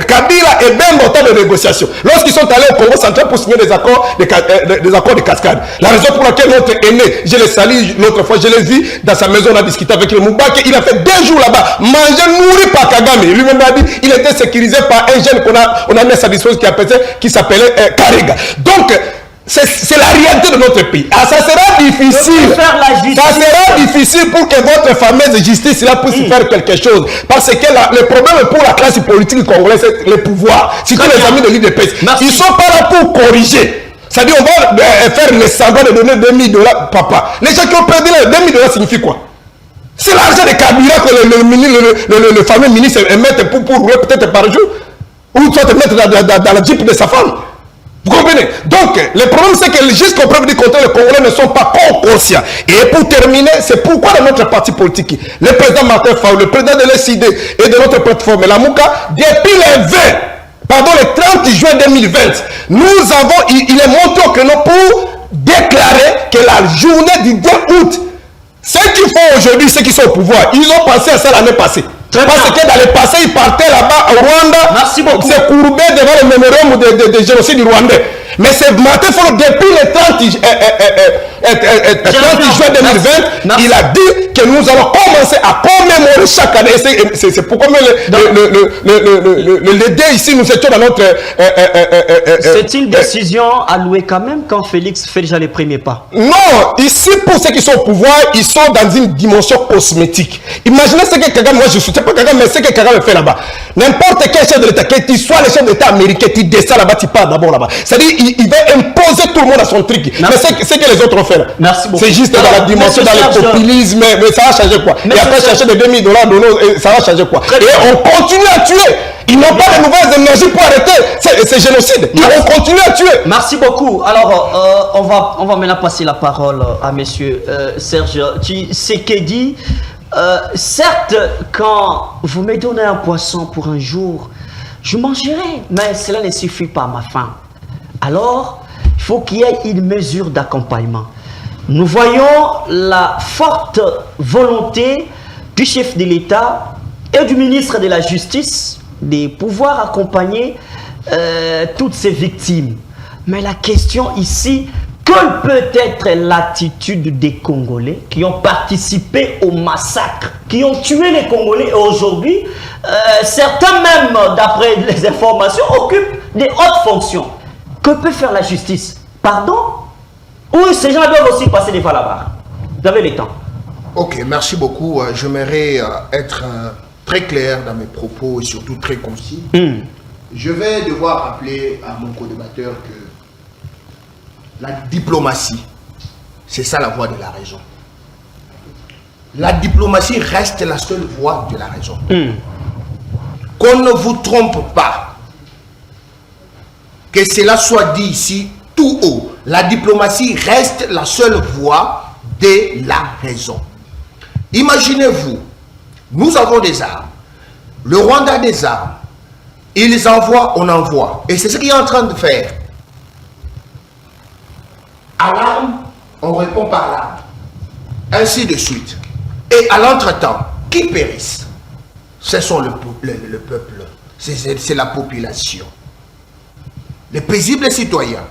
Kabila et même au temps de négociation. Lorsqu'ils sont allés au Congo central pour signer des accords de cascade. La raison pour laquelle notre aîné, je l'ai sali l'autre fois, je l'ai vu dans sa maison, on a discuté avec le Moubaki, il a fait 2 jours là-bas, mangé, nourri par Kagame. Lui-même a dit, il était sécurisé par un jeune qu'on a mis à sa disposition qui s'appelait Kariga. Donc, c'est la réalité de notre pays. Ah, ça sera difficile. Ça sera difficile pour que votre fameuse justice là puisse faire quelque chose. Parce que le problème pour la classe politique congolaise, c'est le pouvoir. Surtout les amis de l'UDPS. Ils ne sont pas là pour corriger. C'est-à-dire, on va faire le semblant de donner 2000 $, papa. Les gens qui ont perdu les 2000 $ signifie quoi? C'est l'argent de Kabila que le fameux ministre met pour rouler peut-être par jour. Ou soit te mettre dans la jeep de sa femme. Vous comprenez? Donc, le problème, c'est que jusqu'au preuve du contraire, les Congolais ne sont pas conscients. Et pour terminer, c'est pourquoi dans notre parti politique, le président Martin Faoul, le président de l'SID et de notre plateforme, la Mouka, depuis le 30 juin 2020, nous avons, il est monté au créneau pour déclarer que la journée du 2 août, ceux qui font aujourd'hui, ceux qui sont au pouvoir, ils ont pensé à ça l'année passée. Parce que dans le passé, ils partaient là-bas au Rwanda, c'est courbé devant le mémorium de génocide du Rwandais. Mais c'est Martin Faoul, depuis le 30 juin 2020, il a dit que nous allons commencer à commémorer chaque année. C'est pourquoi le dé ici, nous étions dans notre... c'est une décision allouée quand même quand Félix fait déjà les premiers pas. Non, ici, pour ceux qui sont au pouvoir, ils sont dans une dimension cosmétique. Imaginez ce que Kagame, moi je ne soutiens pas Kagame, mais ce que Kagame fait là-bas. N'importe quel chef de l'État, que tu sois le chef d'État américain, tu descends là-bas, tu pars d'abord là-bas. C'est-à-dire il va imposer tout le monde à son truc. Mais c'est que les autres ont fait là. Merci beaucoup. C'est juste dans la dimension, dans le populisme, mais ça va changer quoi? Et après chercher des $2000 donnés, ça va changer quoi? Et on continue à tuer. Ils n'ont pas de nouvelles énergies pour arrêter ces génocides. Ils vont continuer à tuer. Merci beaucoup. Alors, on va maintenant passer la parole à monsieur Serge Tshisekedi. Certes, quand vous me donnez un poisson pour un jour, je mangerai, mais cela ne suffit pas à ma faim. Alors, il faut qu'il y ait une mesure d'accompagnement. Nous voyons la forte volonté du chef de l'État et du ministre de la Justice de pouvoir accompagner toutes ces victimes. Mais la question ici, quelle peut être l'attitude des Congolais qui ont participé au massacre, qui ont tué les Congolais et aujourd'hui, certains même, d'après les informations, occupent des hautes fonctions. Que peut faire la justice? Pardon? Ou ces gens doivent aussi passer devant la barre? Vous avez le temps. Ok, merci beaucoup. J'aimerais être très clair dans mes propos et surtout très concis. Je vais devoir rappeler à mon co-débatteur que la diplomatie, c'est ça la voie de la raison. La diplomatie reste la seule voie de la raison. Qu'on ne vous trompe pas. Que cela soit dit ici tout haut. La diplomatie reste la seule voie de la raison. Imaginez-vous, nous avons des armes. Le Rwanda a des armes. Ils envoient, on envoie. Et c'est ce qu'il est en train de faire. À l'arme, on répond par l'arme. Ainsi de suite. Et à l'entretemps, qui périssent? Ce sont le peuple. C'est la population. Les paisibles citoyens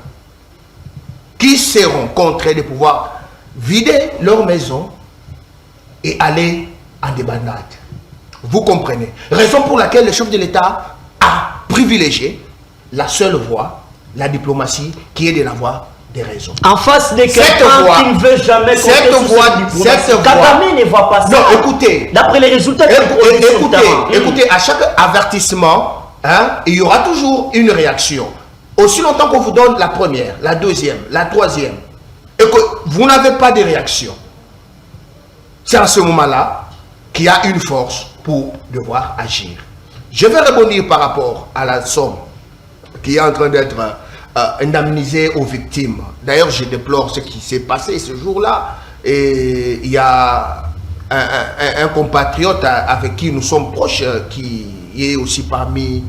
qui seront contraints de pouvoir vider leur maison et aller en débandade. Vous comprenez? Raison pour laquelle le chef de l'État a privilégié la seule voie, la diplomatie, qui est de la voie des raisons. En face de quelqu'un qui ne veut jamais compter sur Kagame ne voit pas ça. Non, écoutez. D'après les résultats écoutez, à chaque avertissement, il y aura toujours une réaction. Aussi longtemps qu'on vous donne la première, la deuxième, la troisième, et que vous n'avez pas de réaction, c'est à ce moment-là qu'il y a une force pour devoir agir. Je vais rebondir par rapport à la somme qui est en train d'être indemnisée aux victimes. D'ailleurs, je déplore ce qui s'est passé ce jour-là. Et il y a un compatriote avec qui nous sommes proches qui est aussi parmi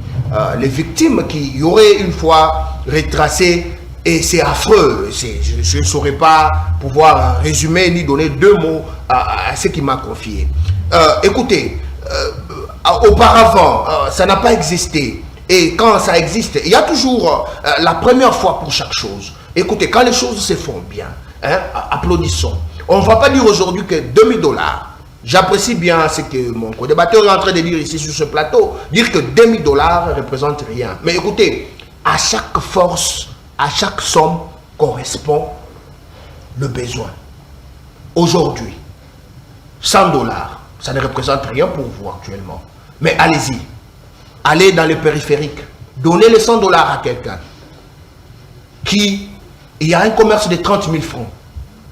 les victimes qui y aurait une fois retracé. Et c'est affreux. Je ne saurais pas pouvoir résumer ni donner deux mots à ce qu'il m'a confié. Écoutez, auparavant, ça n'a pas existé. Et quand ça existe, il y a toujours la première fois pour chaque chose. Écoutez, quand les choses se font bien, applaudissons. On ne va pas dire aujourd'hui que $2000. J'apprécie bien ce que mon co-débatteur est en train de dire ici sur ce plateau. Dire que $2000 ne représente rien. Mais écoutez, à chaque force, à chaque somme correspond le besoin. Aujourd'hui, $100, ça ne représente rien pour vous actuellement. Mais allez-y. Allez dans les périphériques. Donnez les $100 à quelqu'un qui, il y a un commerce de 30 000 francs,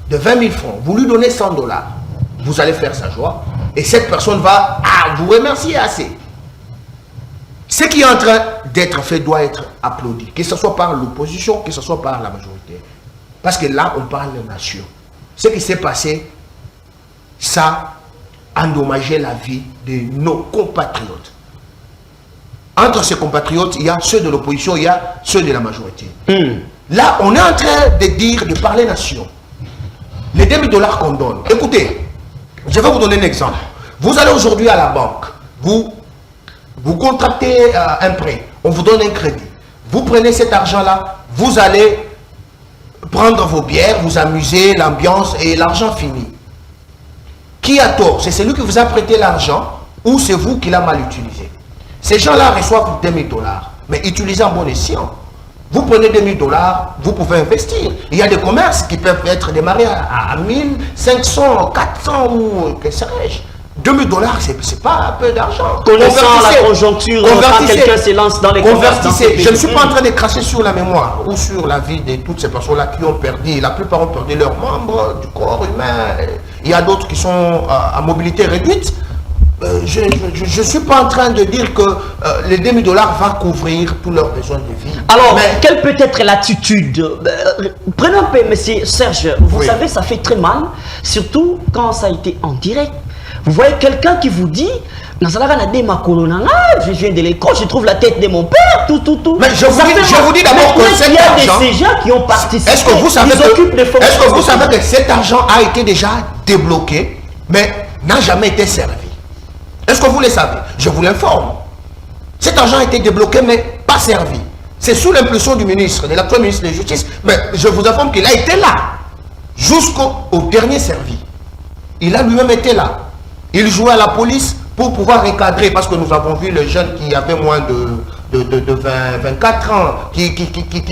de 20 000 francs. Vous lui donnez $100. Vous allez faire sa joie. Et cette personne va vous remercier assez. Ce qui est en train d'être fait doit être applaudi. Que ce soit par l'opposition, que ce soit par la majorité. Parce que là, on parle de nation. Ce qui s'est passé, ça a endommagé la vie de nos compatriotes. Entre ces compatriotes, il y a ceux de l'opposition, il y a ceux de la majorité. Là, on est en train de dire, de parler nation. Les $2000 qu'on donne. Écoutez, je vais vous donner un exemple. Vous allez aujourd'hui à la banque, vous contractez un prêt, on vous donne un crédit. Vous prenez cet argent-là, vous allez prendre vos bières, vous amuser, l'ambiance et l'argent fini. Qui a tort? C'est celui qui vous a prêté l'argent ou c'est vous qui l'a mal utilisé? Ces gens-là reçoivent $2000, mais utilisez en bon escient. Vous prenez $2000, vous pouvez investir. Il y a des commerces qui peuvent être démarrés à 1500, 400 ou que sais-je. $2 000, c'est pas un peu d'argent. Connaissant la conjoncture, quand quelqu'un se lance dans les convertissez. Je ne suis pas en train de cracher sur la mémoire ou sur la vie de toutes ces personnes-là qui ont perdu. La plupart ont perdu leurs membres du corps humain. Il y a d'autres qui sont à mobilité réduite. Je ne suis pas en train de dire que les $2 000 va couvrir tous leurs besoins de vie. Alors, quelle peut être l'attitude? Prenons un peu, monsieur Serge, vous savez, ça fait très mal, surtout quand ça a été en direct. Vous voyez quelqu'un qui vous dit, je viens de l'école, je trouve la tête de mon père, tout. Mais je vous dis d'abord que cet argent... Il y a ces gens qui ont participé, est-ce que vous savez que cet argent a été déjà débloqué, mais n'a jamais été servi? Est-ce que vous le savez? Je vous l'informe. Cet argent a été débloqué, mais pas servi. C'est sous l'impulsion du ministre, de l'actuel ministre de la Justice. Mais je vous informe qu'il a été là, jusqu'au dernier servi. Il a lui-même été là. Il jouait à la police pour pouvoir recadrer, parce que nous avons vu le jeune qui avait moins de 24 ans, qui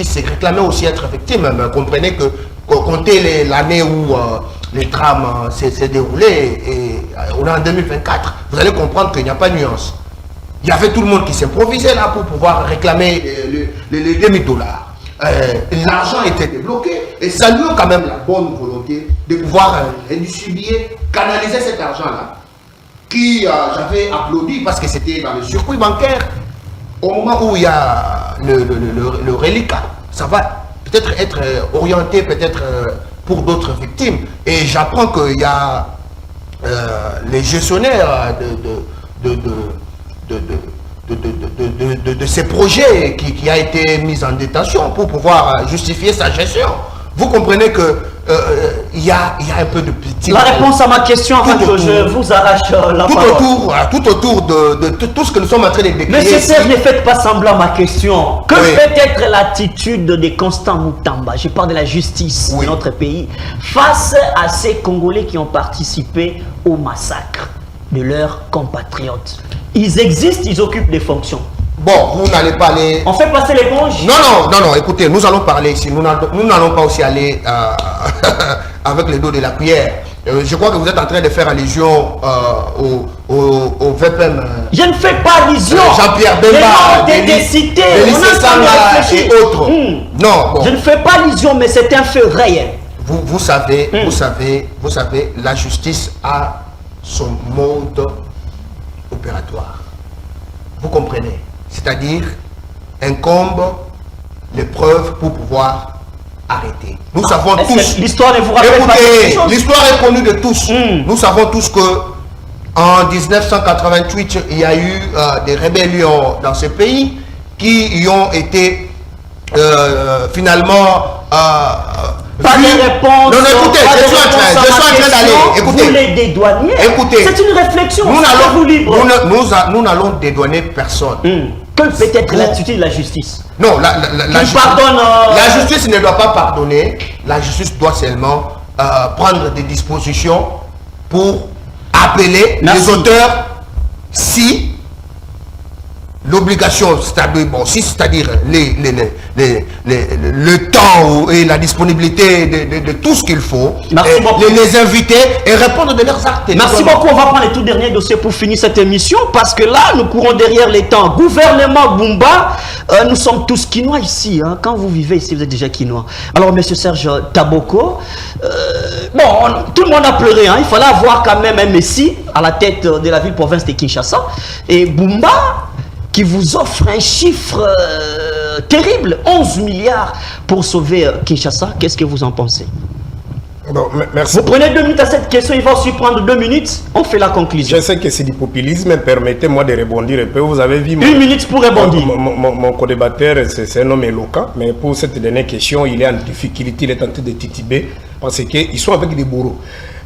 se réclamait aussi être victime. Mais comprenez que, comptez l'année où... les drames s'est déroulé et on est en 2024, vous allez comprendre qu'il n'y a pas de nuance. Il y avait tout le monde qui s'improvisait là pour pouvoir réclamer les $2 000. L'argent était débloqué et saluons quand même la bonne volonté de pouvoir redistribuer, canaliser cet argent-là qui j'avais applaudi parce que c'était dans le circuit bancaire. Au moment où il y a le reliquat, ça va peut-être être orienté pour d'autres victimes. Et j'apprends qu'il y a les gestionnaires de ces projets qui a été mis en détention pour pouvoir justifier sa gestion. Vous comprenez que il y a un peu de petit... La réponse à ma question avant que je vous arrache la parole. Tout autour de tout ce que nous sommes en train de décrire. Monsieur Serge, ne faites pas semblant à ma question. Que peut être l'attitude de Constant Moutamba, je parle de la justice de notre pays, face à ces Congolais qui ont participé au massacre de leurs compatriotes? Ils existent, ils occupent des fonctions. Bon, vous n'allez pas aller... On fait passer l'éponge? Non, écoutez, nous allons parler ici. Nous n'allons pas aussi aller avec le dos de la cuillère. Je crois que vous êtes en train de faire allusion au VPM. Je ne fais pas allusion. Jean-Pierre Bemba, des cités, et autres. Non, bon. Je ne fais pas allusion, mais c'est un fait réel. Vous savez, la justice a son mode opératoire. Vous comprenez? C'est-à-dire, incombe les preuves pour pouvoir arrêter. Nous savons tous... L'histoire ne vous rappelle pas quelque chose? L'histoire est connue de tous. Nous savons tous que en 1988, il y a eu des rébellions dans ce pays qui y ont été finalement... pas de réponse. Non, écoutez, je suis en train d'aller. Écoutez, vous les dédouaniez. Écoutez, c'est une réflexion. Nous n'allons dédouaner personne. Quelle peut être l'attitude de la justice? Non, la justice ne doit pas pardonner. La justice doit seulement prendre des dispositions pour appeler les auteurs si l'obligation, c'est-à-dire le temps et la disponibilité de tout ce qu'il faut, les inviter et répondre de leurs actes. Merci beaucoup. On va prendre le tout dernier dossier pour finir cette émission parce que là, nous courons derrière les temps. Gouvernement Bumba, nous sommes tous quinois ici. Hein. Quand vous vivez ici, vous êtes déjà quinois. Alors, monsieur Serge Taboko, tout le monde a pleuré. Hein. Il fallait avoir quand même un messie à la tête de la ville-province de Kinshasa. Et Bumba, qui vous offre un chiffre terrible, 11 milliards pour sauver Kinshasa. Qu'est-ce que vous en pensez? Bon, merci. Vous prenez 2 minutes à cette question, il va aussi prendre 2 minutes. On fait la conclusion. Je sais que c'est du populisme, permettez-moi de rebondir un peu. Vous avez vu... 1 minute pour rebondir. Mon co-débatteur, c'est un homme éloquent, mais pour cette dernière question, il est en difficulté, il est en train de tituber, parce qu'ils sont avec des bourreaux.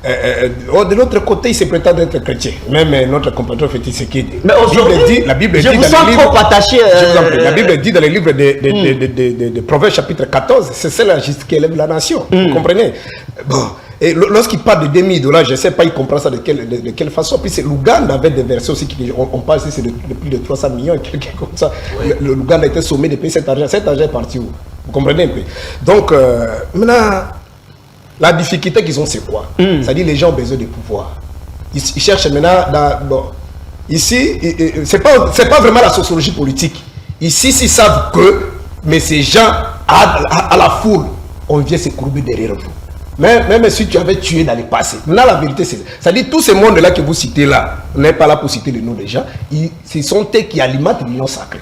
De l'autre côté, il se prétend être chrétien. Même notre compatriote fait ce qu'il dit. Mais aujourd'hui, la Bible je vous sens trop attaché. La Bible dit dans le livre de Proverbes chapitre 14, c'est celle qui élève la nation. Vous comprenez? Bon. Et lorsqu'il parle de $2 000, je ne sais pas, il comprend ça de quelle façon. Puis l'Ouganda avait des versions aussi, on parle ici de plus de 300 millions et quelque chose comme ça. Oui. L'Ouganda a été sommé de payer cet argent. Cet argent est parti où? Vous comprenez un peu? Donc, maintenant, la difficulté qu'ils ont, c'est quoi? C'est-à-dire les gens ont besoin de pouvoir. Ils cherchent maintenant bon, ici, c'est pas vraiment la sociologie politique. Ici, s'ils savent que, mais ces gens, à la foule, on vient se courber derrière vous. Même si tu avais tué dans le passé. Là, la vérité, c'est... C'est-à-dire, tous ces mondes-là que vous citez là, on n'est pas là pour citer les noms des gens, ce sont eux qui alimentent l'union sacrée.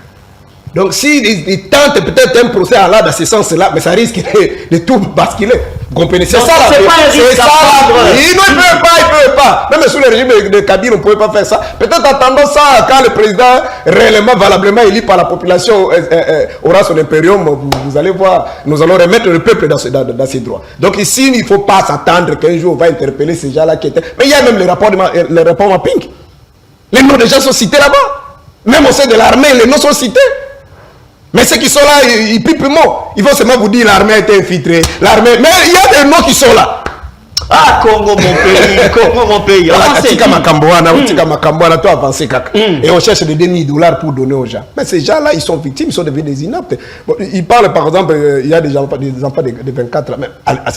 Donc, s'ils tentent peut-être un procès à là, dans ce sens-là, mais ça risque de tout basculer. Vous comprenez? C'est ça la vérité. C'est ça la vérité. Il ne peut pas. Même sous le régime de Kabila, on ne pouvait pas faire ça. Peut-être attendant ça, quand le président réellement, valablement élu par la population aura son impérium, vous allez voir, nous allons remettre le peuple dans ses droits. Donc ici, il ne faut pas s'attendre qu'un jour on va interpeller ces gens-là qui étaient... Mais il y a même les rapports mapping. Les noms des gens sont cités là-bas. Même au sein de l'armée, les noms sont cités. Mais ceux qui sont là, ils pipent mot. Ils vont seulement vous dire l'armée a été infiltrée. L'armée... Mais il y a des noms qui sont là. Ah, Congo, mon pays. Congo, mon pays. Tika Makamboana, toi avancé, kaka. Et on cherche des $1000 pour donner aux gens. Mais ces gens-là, ils sont victimes, ils sont devenus des inaptes. Bon, ils parlent, par exemple, il y a des enfants de 24 ans.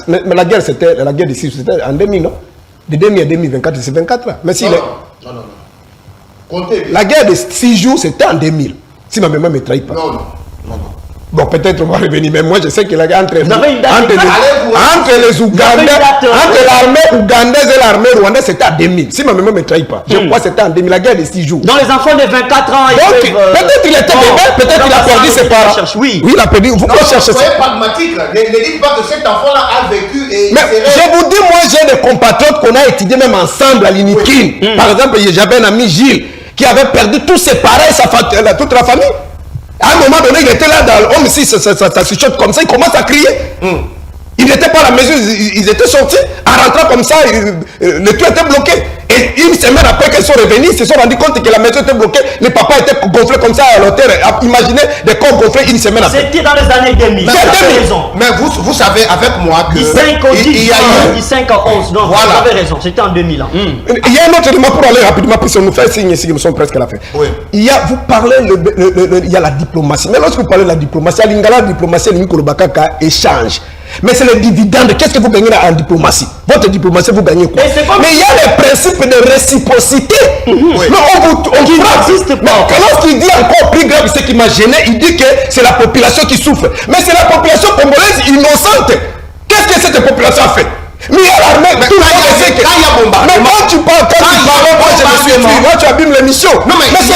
Mais la guerre, la guerre d'ici, c'était en 2000, non? De 2000 à 2024, c'est 24 ans. Mais si non. Comptez. La guerre de 6 jours, c'était en 2000. Si ma mémoire ne me trahit pas. Non. Bon, peut-être on va revenir, mais moi je sais qu'il y a entre les Ougandais, entre l'armée ougandaise et l'armée rwandaise, c'était en 2000. Si ma mémoire ne me trahit pas. Je crois que c'était en 2000, la guerre de 6 jours. Dans les enfants de 24 ans, peut-être il était bébé, peut-être il a perdu ses parents. Oui, il a perdu. Vous pouvez chercher ça. C'est pragmatique. Ne dites pas que cet enfant-là a vécu et... Mais je vous dis, moi j'ai des compatriotes qu'on a étudiés même ensemble à l'Inikin. Par exemple, j'avais un ami Gilles qui avait perdu tous ses parents, toute la famille. À un moment donné, il était là dans l'homme, si ça se choque comme ça, il commence à crier. Il n'était pas à la maison, ils étaient sortis. En rentrant comme ça, le tout était bloqué. Et une semaine après qu'ils sont revenus, ils se sont rendus compte que la maison était bloquée. Les papas étaient gonflés comme ça à l'hôtel. Imaginez des corps gonflés une semaine après. C'était dans les années 2000. Vous avez raison. Mais vous savez avec moi que... Du 5 au 10, il y a eu... du 5 à 11. Non, voilà. Vous avez raison, c'était en 2000 ans. Il y a un autre élément pour aller rapidement, puisque nous fait signe ici, nous sommes presque à la fin. Oui. Vous parlez, il y a la diplomatie. Mais lorsque vous parlez de la diplomatie, à l'Ingala, la diplomatie, l'Inkolobakaka échange. Mais c'est le dividende. Qu'est-ce que vous gagnez en diplomatie? Votre diplomatie, vous gagnez quoi? Mais il y a les principes de réciprocité. Mais on qui n'existe pas. Lorsqu'il dit encore plus grave, ce qui m'a gêné, il dit que c'est la population qui souffre. Mais c'est la population congolaise innocente. Qu'est-ce que cette population a fait? Mais l'armée, tout le monde sait que... Mais quand tu parles, moi je me suis écrit, moi tu abîmes l'émission. Mais c'est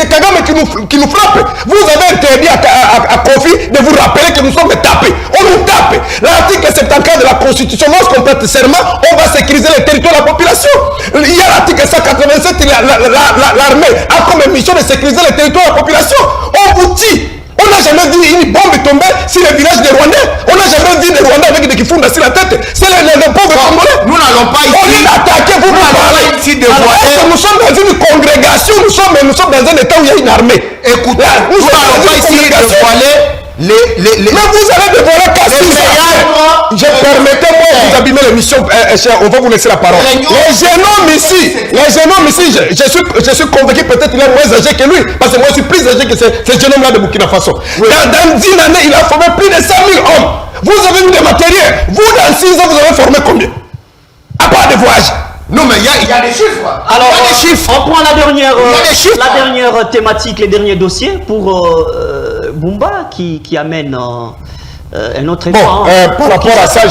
Kagame qui nous frappe. Vous avez interdit à Kofi de vous rappeler que nous sommes tapés. On nous tape. L'article 74 de la Constitution, lorsqu'on prête serment, on va sécuriser les territoires de la population. Il y a l'article 187, l'armée a comme mission de sécuriser les territoires de la population. On vous tue. On n'a jamais dit une bombe tombée sur le village des Rwandais. On n'a jamais dit des Rwandais avec des Kifunda sur la tête. C'est les pauvres Congolais. Nous n'allons pas ici. On est attaqué, vous parlez ici de Rwandais. Nous sommes dans une congrégation, nous sommes dans un état où il y a une armée. Écoutez, nous n'allons pas ici dévoiler mais vous allez dévoiler je permettez-moi de vous abîmer l'émission, on va vous laisser la parole. Les génomes ici, je suis convaincu peut-être qu'il est moins âgé que lui, parce que moi je suis plus âgé que ce jeune homme-là de Burkina Faso. Dans 10 années, il a formé plus de 100 000 hommes. Vous avez eu des matériels. Vous, dans 6 ans, vous avez formé combien? À part des voyages. Non, mais il y a des chiffres. Alors, il y a des chiffres. On prend la dernière thématique, les derniers dossiers pour Bumba qui amène un autre point. Par rapport à ça,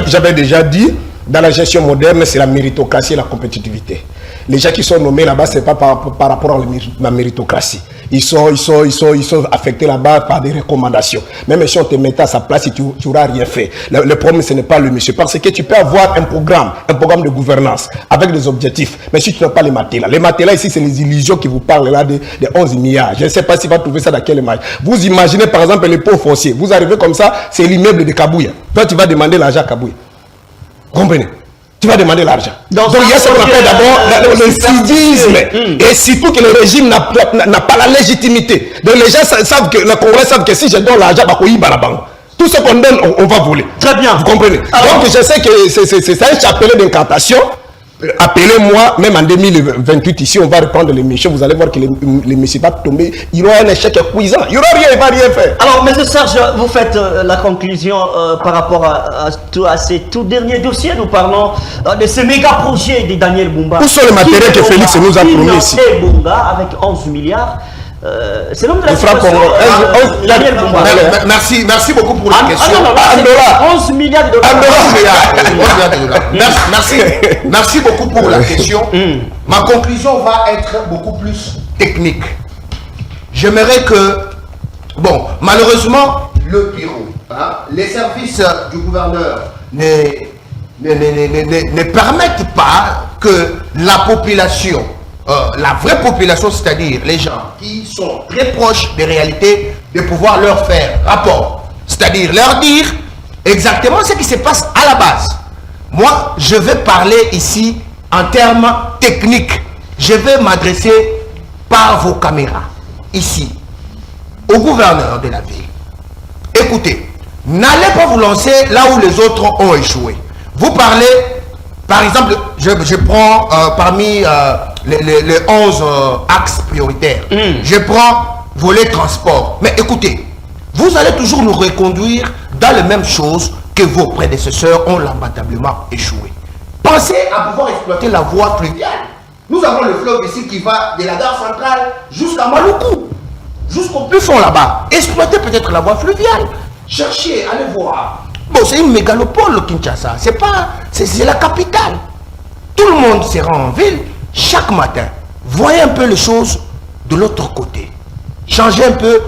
j'avais déjà dit, dans la gestion moderne, c'est la méritocratie et la compétitivité. Les gens qui sont nommés là-bas, ce n'est pas par rapport à la méritocratie. Ils sont affectés là-bas par des recommandations. Même si on te mettait à sa place, tu n'auras rien fait. Le problème, ce n'est pas le monsieur. Parce que tu peux avoir un programme de gouvernance avec des objectifs. Mais si tu n'as pas les matelas ici, c'est les illusions qui vous parlent là de 11 milliards. Je ne sais pas si vous trouvez ça dans quelle image. Vous imaginez par exemple les pauvres fonciers. Vous arrivez comme ça, c'est l'immeuble de Kabouya. Toi, tu vas demander l'argent à Kabouya. Comprenez? Tu vas demander l'argent. Donc il y a ce qu'on appelle d'abord le sidisme. Et surtout que le régime n'a pas la légitimité. Donc les gens savent que, les Congolais savent que si je donne l'argent, tout ce qu'on donne, on va voler. Très bien. Vous comprenez? Alors, donc je sais que c'est un chapelet d'incantation. appelez-moi, même en 2028 ici, on va reprendre l'émission, vous allez voir que l'émission va tomber, il y aura un échec cuisant, il n'y aura rien, il ne va rien faire. Alors, M. Serge, vous faites la conclusion par rapport à ces tout derniers dossiers. Nous parlons de ce méga projet de Daniel Bumba. Où sont les matériels que Félix nous a promis ici? Bumba avec 11 milliards. C'est l'homme de la situation. Daniel Bumba. Merci beaucoup pour la question. 11 milliards de dollars. Merci beaucoup pour la question. Ma conclusion va être beaucoup plus technique. J'aimerais que, bon, malheureusement, le bureau, les services du gouverneur ne permettent pas que la population, la vraie population, c'est-à-dire les gens qui sont très proches des réalités, de pouvoir leur faire rapport. C'est-à-dire leur dire exactement ce qui se passe à la base. Moi, je vais parler ici en termes techniques. Je vais m'adresser par vos caméras, ici, au gouverneur de la ville. Écoutez, n'allez pas vous lancer là où les autres ont échoué. Vous parlez, par exemple, je prends parmi les 11 axes prioritaires, je prends volet transport. Mais écoutez, vous allez toujours nous reconduire dans les mêmes choses que vos prédécesseurs ont lamentablement échoué. Pensez à pouvoir exploiter la voie fluviale. Nous avons le fleuve ici qui va de la gare centrale jusqu'à Maluku, jusqu'au plus fond là-bas. Exploitez peut-être la voie fluviale. Cherchez, allez voir. Bon, c'est une mégalopole, Kinshasa. C'est la capitale. Tout le monde se rend en ville chaque matin. Voyez un peu les choses de l'autre côté. Changez un peu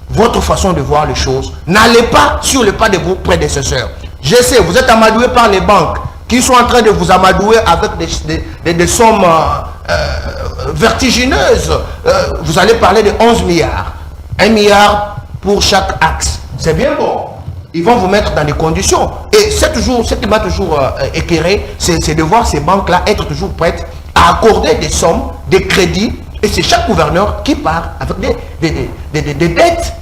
votre façon de voir les choses. N'allez pas sur le pas de vos prédécesseurs. Je sais, vous êtes amadoués par les banques qui sont en train de vous amadouer avec des sommes vertigineuses. Vous allez parler de 11 milliards. 1 milliard pour chaque axe. C'est bien bon. Ils vont vous mettre dans des conditions. Et ce qui m'a toujours éclairé, c'est de voir ces banques-là être toujours prêtes à accorder des sommes, des crédits. Et c'est chaque gouverneur qui part avec des dettes.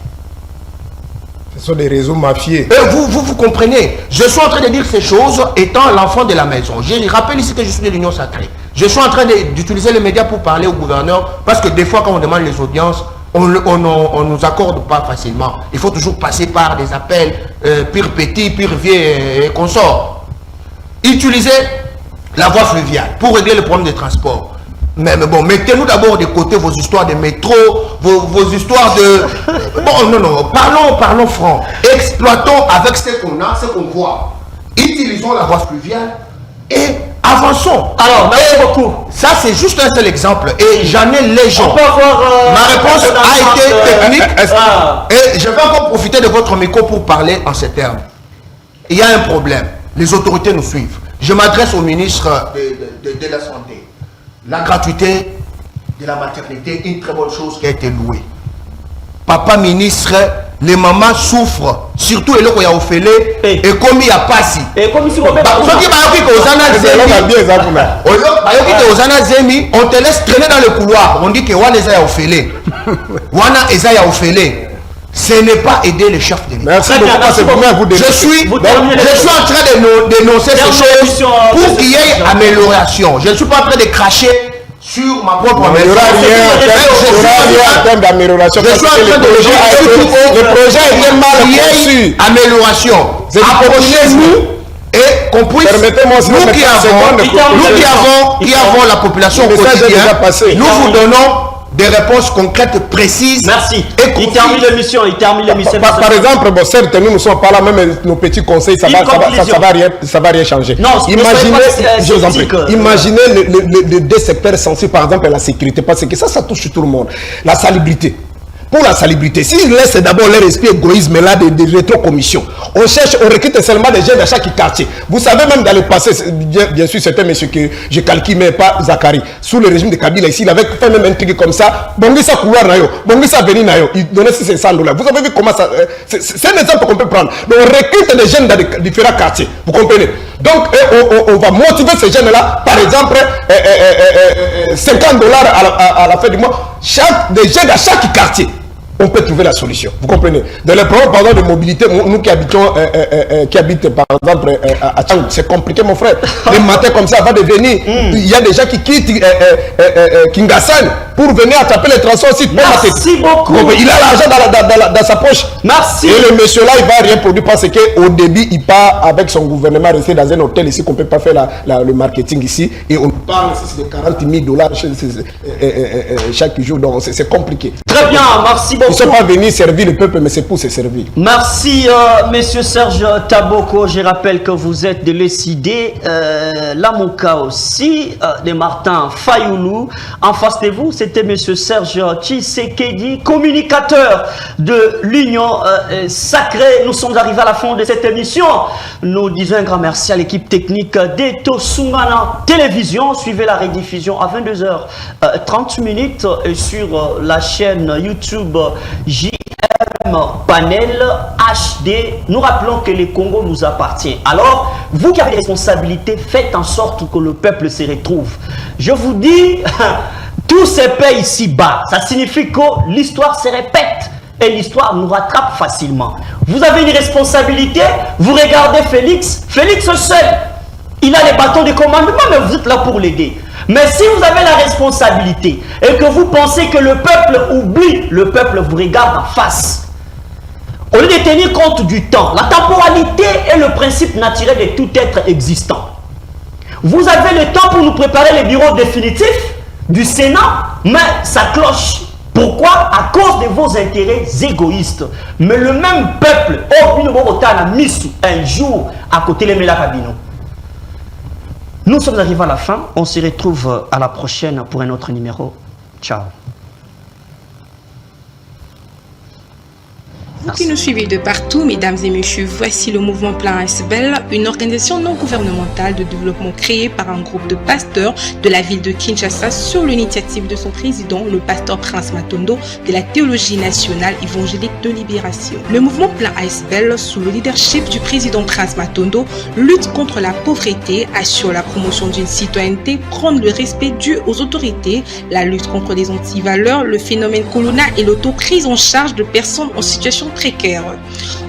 Ce sont des réseaux mafieux. Et vous comprenez. Je suis en train de dire ces choses étant l'enfant de la maison. Je rappelle ici que je suis de l'Union sacrée. Je suis en train d'utiliser les médias pour parler au gouverneur parce que des fois quand on demande les audiences, on ne nous accorde pas facilement. Il faut toujours passer par des appels pire petit, pire vieux et consorts. Utilisez la voie fluviale pour régler le problème des transports. Mais bon, mettez-nous d'abord de côté vos histoires de métro, vos histoires de... Bon, non, parlons franc. Exploitons avec ce qu'on a, ce qu'on voit. Utilisons la voie fluviale et avançons. Alors, merci beaucoup. Ça, c'est juste un seul exemple. Et j'en ai légion. On peut avoir, ma réponse a été technique. Et je vais encore profiter de votre micro pour parler en ces termes. Il y a un problème. Les autorités nous suivent. Je m'adresse au ministre de la Santé. La gratuité de la maternité, une très bonne chose qui a été louée. Papa ministre, les mamans souffrent, surtout les gens qui ont et comme il n'y a pas si. Et comme si on te laisse traîner dans le couloir, on dit que Wana Eza Yaofele. Wana Eza Yaofele. Ce n'est pas aider les chefs de l'État. Merci beaucoup. Je suis en train de dénoncer ces choses pour qu'il y ait amélioration. Je ne suis pas en train de cracher sur ma propre maison. Il n'y aura rien en termes d'amélioration. Je suis en train de le projet est mal conçu. Amélioration. Approchez-nous et qu'on puisse, nous qui avons la population au quotidien, nous vous donnons des réponses concrètes, précises. Merci. Il termine l'émission. Par exemple, bon, certes, nous ne sommes pas là, même nos petits conseils, ça va rien changer. Non, imaginez les deux secteurs sensibles, par exemple la sécurité, parce que ça touche tout le monde. La salubrité. Pour la salubrité, s'ils laissent d'abord leur esprit égoïsme là de rétrocommission, on recrute seulement des jeunes à chaque quartier. Vous savez, même dans le passé, bien sûr, c'était un monsieur que je calcule, mais pas Zakari. Sous le régime de Kabila ici, il avait fait même un truc comme ça. Bongisa couloir nayo, Bongisa venir nayo, il donnait 600 $. Vous avez vu comment ça. C'est un exemple qu'on peut prendre. Donc, on recrute des jeunes dans les différents quartiers. Vous comprenez? Donc, on va motiver ces jeunes-là, par exemple, 50 $ à la fin du mois, des jeunes à chaque quartier. on peut trouver la solution. Vous comprenez? Dans les problèmes, par exemple, de mobilité, nous qui habitons, qui habitent par exemple à Tchang, c'est compliqué, mon frère. Les matins comme ça, avant de venir, il y a des gens qui quittent Kingassan pour venir attraper les transports aussi. Merci beaucoup. Il a l'argent dans sa poche. Merci. Et le monsieur là, il va rien produire parce qu'au début, il part avec son gouvernement, rester dans un hôtel ici, qu'on ne peut pas faire le marketing ici. Et on parle ici de 40 000 $ chaque jour. Donc c'est compliqué. Très bien, merci beaucoup. Ils ne sont pas venus servir le peuple, mais c'est pour se servir. Merci, monsieur Serge Taboko. Je rappelle que vous êtes de l'ECD, Lamuka aussi, de Martin Fayoulou. En face de vous, c'était monsieur Serge Tshisekedi, communicateur de l'Union Sacrée. Nous sommes arrivés à la fin de cette émission. Nous disons un grand merci à l'équipe technique d'Eto Sungana Télévision. Suivez la rediffusion à 22h30 sur la chaîne YouTube JM Panel HD. Nous rappelons que le Congo nous appartient. Alors, vous qui avez des responsabilités, faites en sorte que le peuple se retrouve. Je vous dis, tout se paie ici-bas. Ça signifie que l'histoire se répète et l'histoire nous rattrape facilement. Vous avez une responsabilité, vous regardez Félix. Félix seul, il a les bâtons de commandement, mais vous êtes là pour l'aider. Mais si vous avez la responsabilité et que vous pensez que le peuple oublie, le peuple vous regarde en face. Au lieu de tenir compte du temps, la temporalité est le principe naturel de tout être existant. Vous avez le temps pour nous préparer le bureau définitif du Sénat, mais ça cloche. Pourquoi? À cause de vos intérêts égoïstes. Mais le même peuple, un jour à côté de Melakabino. Nous sommes arrivés à la fin. On se retrouve à la prochaine pour un autre numéro. Ciao. Vous qui nous suivez de partout, mesdames et messieurs, voici le mouvement Plan ASBEL, une organisation non gouvernementale de développement créée par un groupe de pasteurs de la ville de Kinshasa sur l'initiative de son président, le pasteur Prince Matondo, de la théologie nationale évangélique de libération. Le mouvement Plan ASBEL, sous le leadership du président Prince Matondo, lutte contre la pauvreté, assure la promotion d'une citoyenneté, prône le respect dû aux autorités, la lutte contre les antivaleurs, le phénomène Colonna et l'auto-prise en charge de personnes en situation précaire.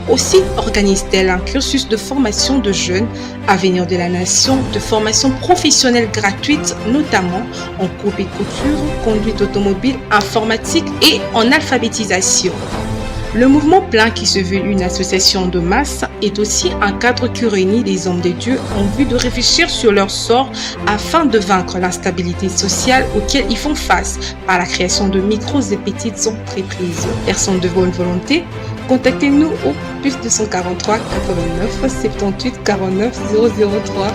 Aussi organise-t-elle un cursus de formation de jeunes, Avenir de la Nation, de formation professionnelle gratuite, notamment en coupe et couture, conduite automobile, informatique et en alphabétisation. Le mouvement Plein, qui se veut une association de masse, est aussi un cadre qui réunit les hommes de Dieu en vue de réfléchir sur leur sort afin de vaincre l'instabilité sociale auquel ils font face par la création de micros et petites entreprises. Personnes de bonne volonté, contactez-nous au plus 243 89 78 49 003.